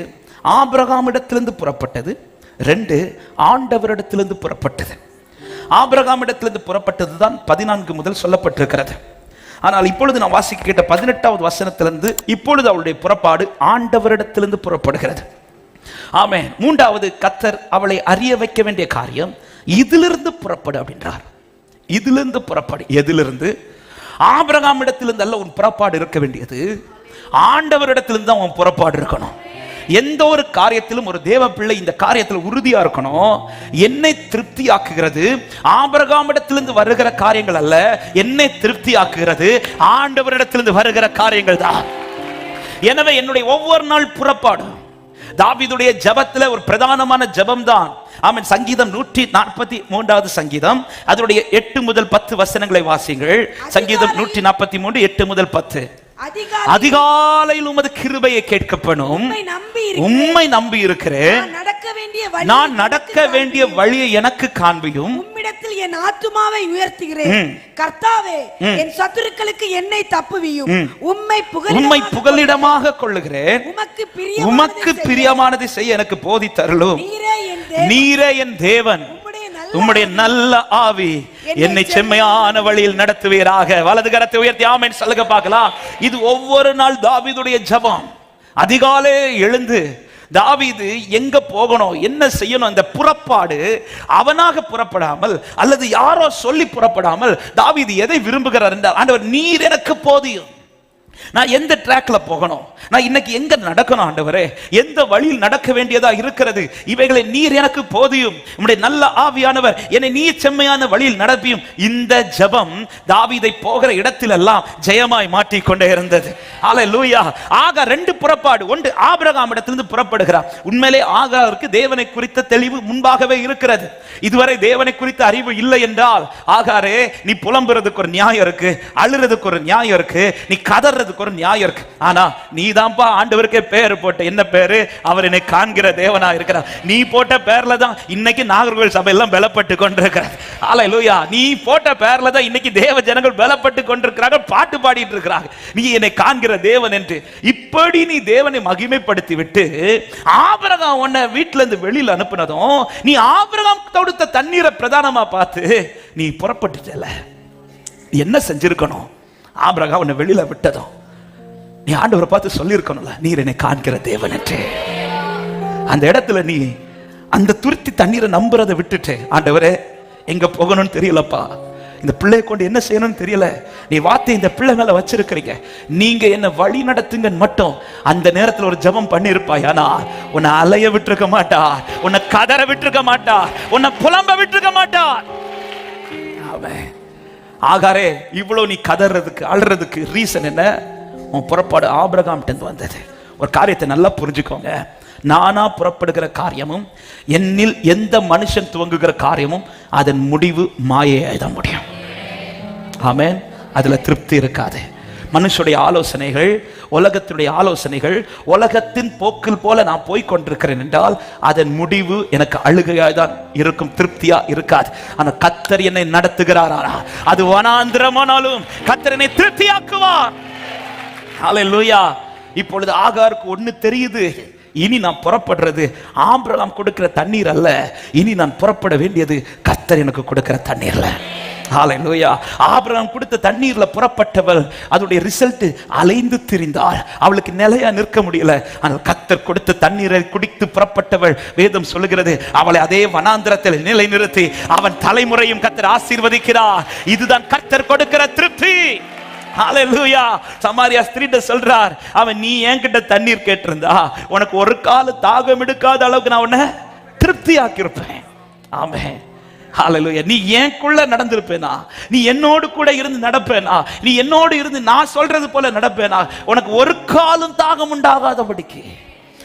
ஆபிரகாமிடத்திலிருந்து புறப்பட்டது, 2 ஆண்டவரிடத்திலிருந்து புறப்பட்டது. ஆபிரகாமிடத்திலிருந்து புறப்பட்டது தான் 14 முதல் சொல்லப்பட்டிருக்கிறது. ஆனால் இப்பொழுது நான் வாசிக்க கேட்ட 18வது வசனத்திலிருந்து இப்பொழுது அவளுடைய புறப்பாடு ஆண்டவரிடத்திலிருந்து புறப்படுகிறது. ஆமென். 3வது கர்த்தர் அவளை அறிய வைக்க வேண்டிய காரியம், இதிலிருந்து புறப்படு அப்படின்றார். இதிலிருந்து புறப்படு. எதிலிருந்து? ஆபிரகாமிடத்திலிருந்து அல்ல உன் புறப்பாடு இருக்க வேண்டியது, ஆண்டவரிடத்திலிருந்து தான் உன் புறப்பாடு இருக்கணும். எந்த ஒரு காரியத்திலும் ஒரு தேவ பிள்ளை இந்த காரியத்தில் உறுதியா இருக்கணும். என்னை திருப்தி ஆக்குகிறது ஆபிரகாமிடத்திலிருந்து வருகிற காரியங்கள் அல்ல, என்னை திருப்தி ஆக்குகிறது ஆண்டவரிடத்திலிருந்து வருகிற காரியங்கள் தான். எனவே என்னுடைய ஒவ்வொரு நாள் புறப்பாடு தாவீதுடைய ஜெபத்துல ஒரு பிரதானமான ஜெபம் தான். ஆமென். சங்கீதம் 143வது சங்கீதம் அதனுடைய 8 முதல் 10 வசனங்களை வாசிங்கள். சங்கீதம் 143 8 முதல் 10. அதிகாலையில் உமது கிருபையை கேட்கப்படும், உம்மை நம்பி இருக்கிறேன், நான் நடக்க வேண்டிய வழியை எனக்கு காண்பியும், உம்மிடத்தில் என் ஆத்துமாவை உயர்த்துகிறேன். கர்த்தாவே, என் சத்துருக்களுக்கு என்னை தப்புவியும், உம்மை புகலிடமாக கொள்ளுகிறேன், உமக்கு பிரியமானதை செய்ய எனக்கு போதித்தருளும். நீரே என் தேவன், உம்முடைய நல்ல ஆவி என்னை செம்மையான வழியில் நடத்துவீராக. வலது கரத்தை உயர்த்தி ஆமென் சொல்லுங்க பார்க்கலாம். இது ஒவ்வொரு நாள் தாவீதுடைய ஜெபம். அதிகாலை எழுந்து தாவீது எங்க போகணும், என்ன செய்யணும், அந்த புறப்பாடு அவனாக புறப்படாமல் அல்லது யாரோ சொல்லி புறப்படாமல் தாவீது எதை விரும்புகிறார் என்றால், ஆண்டவர் நீர் எனக்கு போதியும், நான் எந்த ட்ராக்ல போகணும், நான் இன்னைக்கு எங்க நடக்கணும் ஆண்டவரே, எந்த வழியில் நடக்க வேண்டியதா இருக்கிறது, இவைகளை நீர் எனக்கு போதியும், உம்முடைய நல்ல ஆவியானவர் என்னை நீர் செம்மையான வழியில் நடப்பியும். இந்த ஜெபம் தாவீதை போகிற இடத்திலெல்லாம் ஜெயமாய் மாற்றிக்கொண்டே இருந்தது. ஹல்லேலூயா. ஆக 2 புறப்பாடு. 1 ஆபிரகாமிடத்திலிருந்து புறப்படுகிறார். உண்மையிலே ஆகாருக்கு தேவனை குறித்த தெளிவு முன்பாகவே இருக்கிறது. இதுவரை தேவனை குறித்த அறிவு இல்லை என்றால், ஆகாரே நீ புலம்புறதுக்கு ஒரு நியாயம் இருக்கு, அழுறதுக்கு ஒரு நியாயம் இருக்கு, நீ கதறது போடுறதுக்கு ஒரு நியாயம் இருக்கு. ஆனா நீதான்ப்பா ஆண்டவருக்கே பேர் போட்ட. என்ன பேரு? அவர் என்னை காண்கிற தேவனா இருக்கிறார். நீ போட்ட பேர்ல தான் இன்னைக்கு நாகர்கோவில் சபையெல்லாம் பலப்பட்டு கொண்டிருக்கிறார். அல்லேலூயா. நீ போட்ட பேர்ல தான் இன்னைக்கு தேவ ஜனங்கள் பலப்பட்டு கொண்டிருக்கிறார்கள், பாட்டு பாடிட்டு இருக்கிறாங்க, நீ என்னை காண்கிற தேவன் என்று. இப்படி நீ தேவனை மகிமைப்படுத்தி விட்டு ஆபிரகாம் உன்னை வீட்டுல இருந்து வெளியில அனுப்புனதும் நீ ஆபிரகாம் கொடுத்த தண்ணீரை பிரதானமா பார்த்து நீ புறப்பட்டுட்டல. என்ன செஞ்சிருக்கணும்? ஆபிரகாம் உன்னை வெளியில விட்டதும் நீ ஆண்டவரை பார்த்து சொல்லியிருக்கணும்ல, நீர் என்னை காண்கிற தேவன் என்று. அந்த இடத்துல நீ அந்த துருத்தி தண்ணீரை நம்புறதை விட்டுட்டு, ஆண்டவரே எங்க போகணும்னு தெரியலப்பா, இந்த பிள்ளையை கொண்டு என்ன செய்யணும்னு தெரியல, நீ வார்த்தை இந்த பிள்ளை மேல வச்சிருக்கிறீங்க, நீங்க என்ன வழி நடத்துங்க மட்டும் அந்த நேரத்தில் ஒரு ஜெபம் பண்ணி இருப்பாய். ஆனா உன்னை அலைய விட்டுருக்க மாட்டார், உன்னை கதற விட்டுருக்க மாட்டார், உன்னை புலம்ப விட்டுருக்க மாட்டார். ஆகாரே, இவ்வளவு நீ கதறதுக்கு அழுறதுக்கு ரீசன் என்ன? உன் புறப்பாடு ஆபிரகாம் வந்தது. ஒரு காரியத்தை நல்லா புரிஞ்சுக்கோங்க. நானா புறப்படுகிற காரியமும் என்னில் எந்த மனுஷன் துவங்குகிற காரியமும் அதன் முடிவு மாயையாய்தான் முடியும். ஆமென். அதுல திருப்தி இருக்காது. மனுஷனுடைய ஆலோசனைகள், உலகத்துடைய ஆலோசனைகள், உலகத்தின் போக்கில் போல நான் போய் கொண்டிருக்கிறேன் என்றால் அதன் முடிவு எனக்கு அழுகையாய்தான் இருக்கும், திருப்தியா இருக்காது. ஆனா கர்த்தர் என்னை நடத்துகிறாரா, அது வனாந்திரமானாலும் கர்த்தர் என்னை திருப்தியாக்குவார். ஹல்லேலூயா. இப்பொழுது ஆகாருக்கு ஒண்ணு தெரியுது, இனி நான் புறப்படுறது ஆபிரகாம் கொடுக்கிற தண்ணீர் அல்ல, இனி நான் புறப்பட வேண்டியது கர்த்தர் எனக்கு கொடுக்கிற தண்ணீர்ல. ஹல்லேலூயா. ஆபிரகாம் கொடுத்த தண்ணீர்ல புறப்பட்டவள் அதோடைய ரிசல்ட் அலைந்து திரிந்தாள், அவளுக்கு நிலையா நிற்க முடியல. ஆனால் கர்த்தர் கொடுத்த தண்ணீரை குடித்து புறப்பட்டவள், வேதம் சொல்லுகிறது, அவளை அதே வனாந்திரத்தில் நிலை நிறுத்தி அவன் தலைமுறையும் கர்த்தர் ஆசீர்வதிக்கிறார். இதுதான் கர்த்தர் கொடுக்கிற திருப்தி. ஹல்லேலூயா. சமாரியா ஸ்திரீட்ட சொல்றார், அவன் நீ என்கிட்ட தண்ணீர் கேட்டிருந்தா உனக்கு ஒரு கால தாகம் எடுக்காத அளவுக்கு நான் உன்னை திருப்தி ஆக்கியிருப்பேன். ஆமென். ஹல்லேலூயா. நீ எனக்குள்ள நடந்திருப்பேனா, நீ என்னோடு கூட இருந்து நடப்பேனா, நீ என்னோடு இருந்து நான் சொல்றது போல நடப்பேனா, உனக்கு ஒரு காலம் தாகம் உண்டாகாதபடிக்கு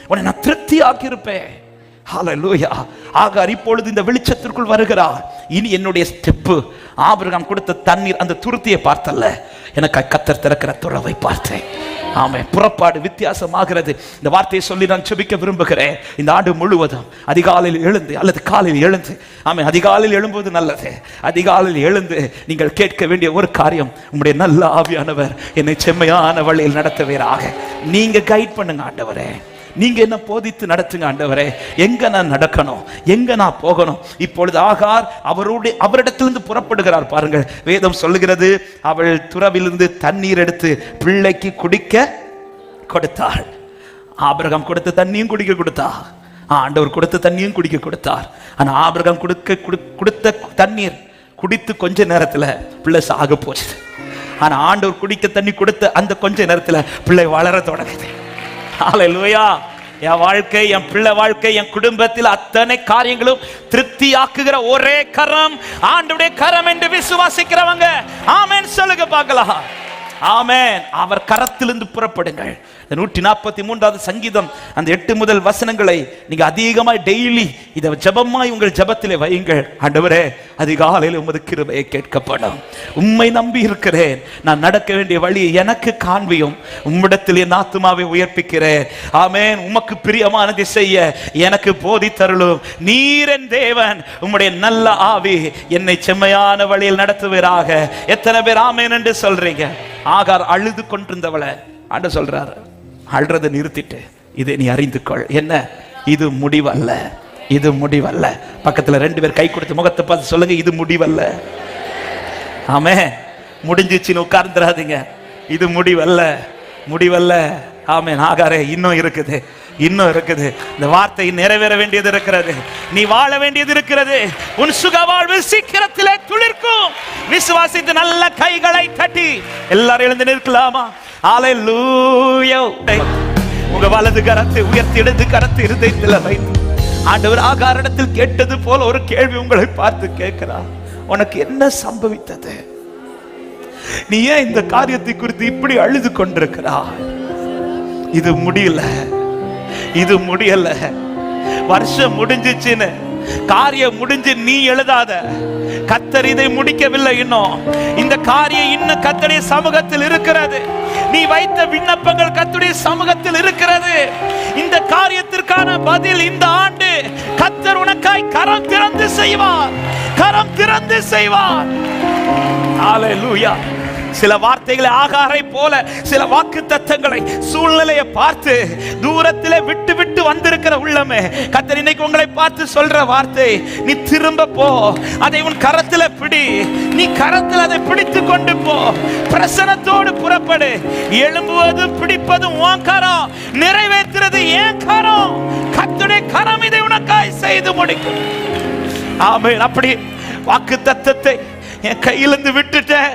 உன்னை நான் திருப்தி ஆக்கியிருப்பேன். ஹல்லேலூயா. ஆகார் இப்பொழுது இந்த வெளிச்சத்திற்குள் வருகிறார். இனி என்னுடைய ஸ்டெப்பு ஆபிரகாம் கொடுத்த தண்ணீர் அந்த துருத்தியை பார்த்தல்ல, எனக்கு கர்த்தர் திறக்கிற துறவை பார்த்தேன். ஆமென். புறப்பாடு வித்தியாசமாகிறது. இந்த வார்த்தையை சொல்லி நான் ஜெபிக்க விரும்புகிறேன். இந்த ஆண்டு முழுவதும் அதிகாலையில் எழுந்து அல்லது காலையில் எழுந்து, ஆமென், அதிகாலையில் எழும்புவது நல்லது. அதிகாலையில் எழுந்து நீங்கள் கேட்க வேண்டிய ஒரு காரியம், உம்முடைய நல்ல ஆவியானவர் என்னை செம்மையான வழியில் நடத்துவீராக. நீங்க கைட் பண்ணுங்க ஆண்டவரே, நீங்க என்ன போதித்து நடத்துங்க ஆண்டவரே, எங்க நான் நடக்கணும், எங்க நான் போகணும். இப்பொழுது ஆகார் அவரிடத்திலிருந்து புறப்படுகிறார். பாருங்கள், வேதம் சொல்லுகிறது, அவள் துறவிலிருந்து தண்ணீர் எடுத்து பிள்ளைக்கு குடிக்க கொடுத்தாள். ஆபிரகாம் கொடுத்த தண்ணியும் குடிக்க கொடுத்தார், ஆண்டவர் கொடுத்த தண்ணியும் குடிக்க கொடுத்தார். ஆனா ஆபிரகாம் கொடுத்த தண்ணீர் குடித்து கொஞ்ச நேரத்துல பிள்ளை சாக போச்சு. ஆனா ஆண்டவர் குடிக்க தண்ணி கொடுத்த அந்த கொஞ்ச நேரத்துல பிள்ளை வளர தொடங்குது. ஹல்லேலூயா. என் வாழ்க்கை, என் பிள்ளை வாழ்க்கை, என் குடும்பத்தில் அத்தனை காரியங்களும் திருப்தியாக்குகிற ஒரே கரம் ஆண்டவருடைய கரம் என்று விசுவாசிக்கிறவங்க ஆமென் சொல்லுங்க பார்க்கலாம். ஆமென். அவர் கரத்திலிருந்து புறப்படுங்கள். 143வது சங்கீதம் அந்த 8 முதல் வசனங்களை நீங்க அதிகமாய் டெய்லி இதை ஜெபமாய் உங்கள் ஜெபத்திலே வையுங்கள். ஆண்டவரே, அதிகாலையில் உமது கிருபையை கேட்கப்படும். உம்மை நம்பி இருக்கிறேன், நான் நடக்க வேண்டிய வழியை எனக்கு காண்பியும். உம்மிடத்தில் என் ஆத்துமாவை உயர்ப்பிக்கிறேன். ஆமென். உமக்கு பிரியமானதை செய்ய எனக்கு போதித்தருளும். நீர் என் தேவன், உம்முடைய நல்ல ஆவி என்னை செம்மையான வழியில் நடத்துவீராக. எத்தனை பேர் ஆமென் என்று சொல்றீங்க? ஆகார் அழுது கொண்டிருந்தவளை ஆண்டவர் சொல்றாரு, அழுறதை நிறுத்திட்டு இதை நீ அறிந்து கொள். என்ன? இது முடிவல்ல, இது முடிவல்ல. பக்கத்துல 2 பேர் கை கொடுத்து முகத்தை பார்த்து சொல்லுங்க, இது முடிவல்ல. ஆமென். முடிஞ்சிச்சுன்னு உட்கார்ந்துடாதீங்க, இது முடிவல்ல, முடிவல்ல. ஆமென். ஆகாரே, இன்னும் இருக்குது, இன்னும் இருக்குது. இந்த வார்த்தை நிறைவேற வேண்டியது இருக்கிறது, நீ வாழ வேண்டியது இருக்கிறது. உன் சுக வாழ்வு சீக்கிரத்திலே துளிர்க்கும். விசுவாசித்து நல்ல கைகளை தட்டி எல்லாரும் எழுந்து நிற்கலாமா? ஹல்லேலூயா. உங்க வலது கரத்தை உயர்த்தி இடது கரத்தை இருதயத்தில் வைத்து ஆண்டவர் ஆகாரிடத்தில் கேட்டது போல ஒரு கேள்வி உங்களை பார்த்து கேட்கிறார். உனக்கு என்ன சம்பவித்தது? நீ ஏன் இந்த காரியத்தை குறித்து இப்படி அழுது கொண்டிருக்கிறாய்? இது முடியல, இது முடியல. வருஷம் முடிஞ்சிச்சுன்னு காரியம் முடிஞ்சு நீ எழுதாத. கர்த்தர் இதை முடிக்கவில்லை. இன்னும் இந்த காரியம் இன்னும் கர்த்தருடைய சமூகத்தில் இருக்கிறது. நீ வைத்த விண்ணப்பங்கள் கர்த்தருடைய சமூகத்தில் இருக்கிறது. இந்த காரியத்திற்கான பதில் இந்த ஆண்டு கர்த்தர் உனக்காய் கரம் திறந்து செய்வார், கரம் திறந்து செய்வார். ஹalleluya. சில வார்த்தைகளை ஆகாரை போல, சில வாக்குத்தத்தங்களை, சூழ்நிலையை பார்த்து தூரத்திலே விட்டு விட்டு வந்திருக்கிற உள்ளமே, கர்த்தர் இன்னைக்கு உங்களை பார்த்து சொல்ற வார்த்தை, நீ திரும்ப போ, அதை உன் கரத்துல பிடி, நீ கரத்தில் அதை பிடித்து கொண்டு போ, பிரசன்னத்தோடு புறப்படு. எழும்புவதும் பிடிப்பதும் உன் கரம், நிறைவேற்றுறது ஏன் கரம். கர்த்தருடைய கரம் இதை உனக்காய் செய்து முடிக்கும். ஆமென். அப்படி வாக்குத்தத்தத்தை என் கையிலிருந்து விட்டுட்டேன்.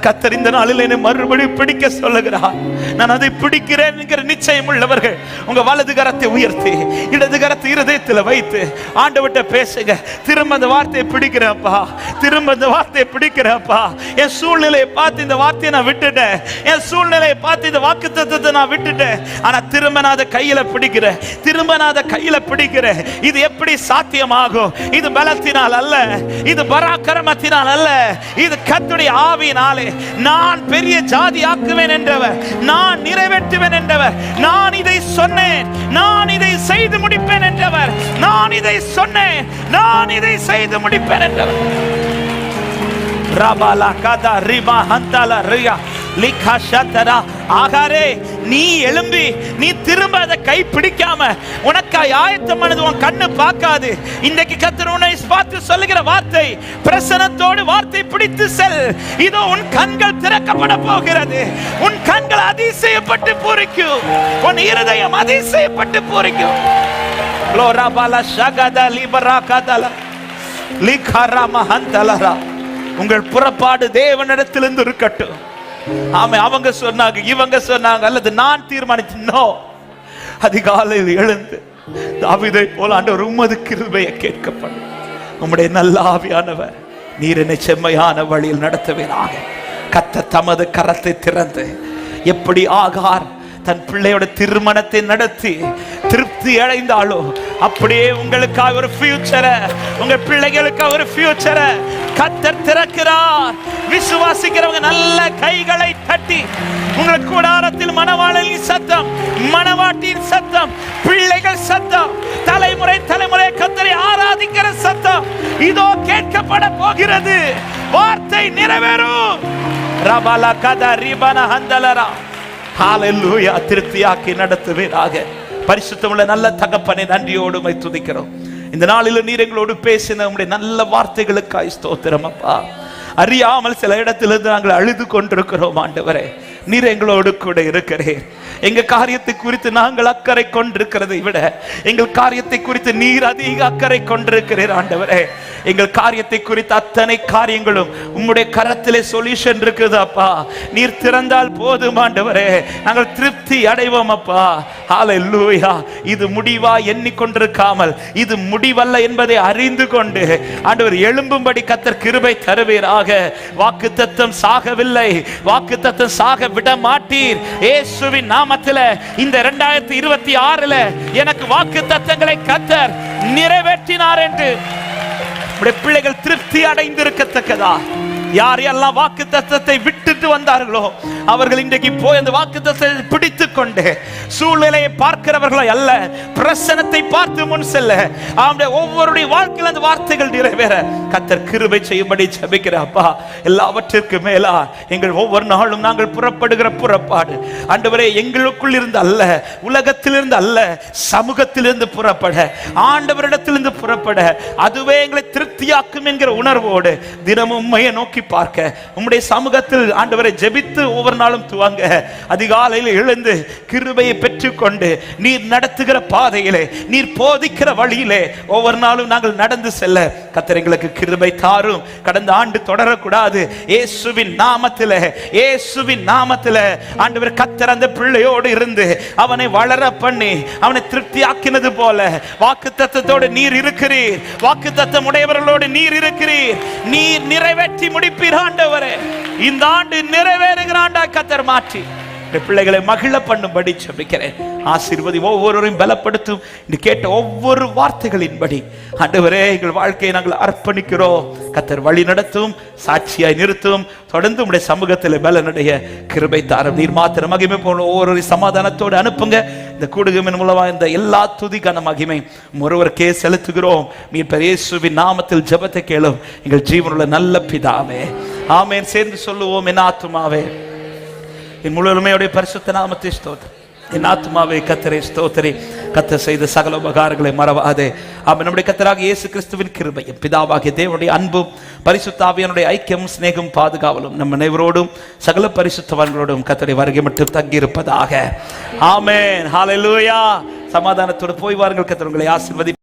கர்த்தர் இந்த நாளில் என்னை மறுபடியும் பிடிக்க சொல்லுகிறார். நான் அதை பிடிக்கிறேன் என்கிற நிச்சயம் உள்ளவர்கள் உங்க வலது கரத்தை உயர்த்தி இடது கரத்தை இருதயத்தில் வைத்து ஆண்டவர்கிட்ட பேசுங்க. திரும்ப அந்த வார்த்தையை பிடிக்கிறேன்ப்பா, திரும்ப அந்த வார்த்தையை பிடிக்கிறேன்ப்பா. என் சூழ்நிலையை பார்த்து இந்த வார்த்தையை நான் விட்டுட்டேன், என் சூழ்நிலையை பார்த்து இந்த வாக்குத்தத்தத்தை நான் விட்டுட்டேன். ஆனா திரும்ப நான் அதை கையில பிடிக்கிறேன், திரும்ப நான் அதை கையில பிடிக்கிறேன். இது எப்படி சாத்தியமாகும்? இது பலத்தினால் அல்ல, இது பராக்கிரமத்தினால் அல்ல, இது கர்த்தருடைய ஆவியினால். நான் பெரிய ஜாதி ஆக்குவேன் என்றவர், நான் நிறைவேற்றுவேன் என்றவர், நான் இதை சொன்னேன், நான் இதை செய்து முடிப்பேன் என்றவர், நான் இதை சொன்னேன், நான் இதை செய்து முடிப்பேன் என்றவர். ரபாலா கதா ரிமா ஹந்தாலா ரியா லிகா ஷதரா. ஆகாரே, நீ எழும்பி நீ திரும்ப அதை கை பிடிக்காம உனக்காய் ஆயத்தமானது உன் கண்ணு பார்க்காது. இன்றைக்கு கர்த்தர் உன்னை பார்த்து சொல்லுகிற வார்த்தை, பிரசன்னத்தோடு வார்த்தை பிடித்து செல். இதோ உன் கண்கள் திறக்கப்பட போகிறது, உன் கண்கள் அதிசயப்பட்டு பூரிக்கும், உன் இருதயம் அதிசயப்பட்டு பூரிக்கும். லோராபாலா ஷகதா லிபரா கதலா லிகாரா மஹந்தலரா. உங்கள் புறப்பாடு தேவனிடத்திலிருந்து இருக்கட்டும். ஆமே, அவங்க சொன்னாங்க, இவங்க சொன்னாங்க, அல்லது நான் தீர்மானிச்சோ. அதிகாலையில் எழுந்து தாவீதை போல ஆண்டவர் உமது கிருபையை கேட்கப்படும். உம்முடைய நல்ல ஆவியானவர் நீர் என்னை செம்மையான வழியில் நடத்துவீராக. கர்த்தர் தமது கரத்தை திறந்து எப்படி ஆகார் தன் பிள்ளையோட திருமணத்தை நடத்தி திருப்தி அடைந்தாலோ, அப்படியே உங்களுக்காக ஒரு ஃபியூச்சரை, உங்க பிள்ளைகளுக்காக ஒரு ஃபியூச்சரை கர்த்தர் திறக்கிறார். விசுவாசிக்கிறவங்க நல்ல கைகளை தட்டி உங்கள் கூடாரத்தில் மணவாளனின் சத்தம், மணவாட்டியின் சத்தம், பிள்ளைகள் சத்தம், தலைமுறை தலைமுறை கர்த்தரை ஆராதிக்கிற சத்தம் இதோ கேட்கப்பட போகிறது. வார்த்தை நிறைவேறும். ரபாலா கதா ரிபனா ஹந்தலரா. ஹalleluya. திருப்தியாக்கி நடத்துவீராக. பரிசுத்தமுள்ள நல்ல தகப்பனை நன்றியோடு உம்மை துதிக்கிறோம். இந்த நாளில் நீர் எங்களோடு பேசின உம்முடைய நல்ல வார்த்தைகளுக்காய் ஸ்தோத்திரம் அப்பா. அறியாமல் சில இடத்திலிருந்து நாங்கள் அழுது கொண்டிருக்கிறோம் ஆண்டவரே. நீர் எங்களோடு கூட இருக்கிறீர். எங்க காரியத்தை குறித்து நாங்கள் அக்கறை கொண்டிருக்கிறதை விட எங்கள் காரியத்தை குறித்து நீர் அதிக அக்கறை கொண்டிருக்கிறீர் ஆண்டவரே. எங்கள் காரியத்தை குறித்த அத்தனை காரியங்களும் உம்முடைய கரத்திலே சொல்யூஷன் இருக்குது அப்பா. நீர் திறந்தால் போதும் ஆண்டவரே, நாங்கள் திருப்தி அடைவோம் அப்பா. ஹalleluya. இது முடிவா எண்ணிக்கொண்டிருக்காமல் இது முடிவல்ல என்பதை அறிந்து கொண்டு ஆண்டவர் எழும்பும்படி கர்த்தர் கிருபை தருவீராக. வாக்குத்தத்தம் சாகவில்லை, வாக்குத்தத்தம் சாக விட மாட்டீர். இயேசுவின் நாமத்திலே இந்த 2026 எனக்கு வாக்குத்தத்தங்களை கர்த்தர் நிறைவேற்றினார் என்று பிள்ளைகள் திருப்தி அடைந்திருக்கத்தக்கதா. யார் எல்லாம் வாக்குத்தத்தத்தை விட்டுட்டு வந்தார்களோ அவர்கள் இன்றைக்கு போய் அந்த வாக்குத்தத்தத்தை பிடித்துக் கொண்டு சூழ்நிலையை பார்க்கிறவர்களோ அல்ல, பிரசன்னத்தை பார்த்து முன் செல்ல அவருடைய ஒவ்வொருடைய வாழ்க்கையில் அந்த வார்த்தைகள் நிறைவேற கர்த்தர் கிருபை செய்யும்படி ஜெபிக்கிறேன் அப்பா. எல்லாவற்றிற்கும் மேலா எங்கள் ஒவ்வொரு நாளும் நாங்கள் புறப்படுகிற புறப்பாடு ஆண்டவரே எங்களுக்குள் இருந்து அல்ல, உலகத்திலிருந்து அல்ல, சமூகத்திலிருந்து புறப்பட, ஆண்டவரிடத்திலிருந்து புறப்பட, அதுவே எங்களை திருப்தியாக்கும் என்கிற உணர்வோடு தினமும் உம்மையை நோக்கி பார்க்க உம்முடைய சமூகத்தில் ஆண்டவரை ஜெபித்து ஒவ்வொரு நாளும் துவங்க அதிகாலையில் எழுந்து கிருபையை பெற்றுக்கொண்டு நீர் நடத்துகிற பாதையிலே, நீர் போதிக்கிற வழியிலே ஒவ்வொரு நாளும் நாங்கள் நடந்து செல்ல கர்த்தர் எங்களுக்கு கிருபை தாரும். கடந்த ஆண்டு தொடரக்கூடாது. இயேசுவின் நாமத்திலே, இயேசுவின் நாமத்திலே ஆண்டவர் கர்த்தர் அந்த பிள்ளையோடு இருந்து அவனை வளர பண்ணி அவனை திருப்தியாக்கினது போல வாக்குத்தத்தத்தோடு நீர் இருக்கிறீர், வாக்குத்தத்தம் உடையவர்களோடு நீர் இருக்கிறீர். நீர் நிறைவேற்றி முடிப்பீர் ஆண்டவரே. இந்த ஆண்டு நிறைவேறுகிற ஆண்டா கர்த்தர் மாற்றி பிள்ளைகளை மகிழ பண்ணும்படி ஜெபிக்கிறேன். ஆசீர்வதி, ஒவ்வொருவரையும் பலப்படுத்தும். இன்று கேட்ட ஒவ்வொரு வார்த்தைகளின்படி ஆண்டவரே எங்கள் வாழ்க்கையை நாங்கள் அர்ப்பணிக்கிறோம். கர்த்தர் வழி நடத்தும், சாட்சியாய் நிறுத்தும். தொடர்ந்து உடைய சமூகத்தில் பலனுடைய கிருபை தாரும். நீர் மாத்திர மகிமை போல ஒவ்வொரு சமாதானத்தோடு அனுப்புங்க. இந்த கூடுகையின் மூலமா இந்த எல்லா துதிக்கான மகிமை ஒருவருக்கே செலுத்துகிறோம். மீட்பர் இயேசுவின் நாமத்தில் ஜெபத்தை கேளும் எங்கள் ஜீவனுள்ள நல்ல பிதாவே, ஆமென். சேர்ந்து சொல்லுவோம். என் ஆத்துமாவே என் முழுமையுடைய பரிசுத்த நாமத்தை ஸ்தோத்திரி. என் ஆத்துமாவே கர்த்தரை ஸ்தோத்திரி. கர்த்தர் செய்த சகல உபகாரங்களை மறவாதே. ஆமென். நம்முடைய கர்த்தராக இயேசு கிறிஸ்துவின் கிருபையும் பிதாவாகிய தேவனுடைய அன்பும் பரிசுத்த ஆவியானுடைய ஐக்கியம் சிநேகம் பாதுகாவலும் நம்ம அனைவரோடும் சகல பரிசுத்தவான்களோடும் கர்த்தருடைய வருகை மட்டும் தங்கி இருப்பதாக. ஆமென். ஹல்லேலூயா. சமாதானத்தோடு போய் வாருங்கள். கர்த்தர் உங்களை ஆசீர்வதிப்பார்.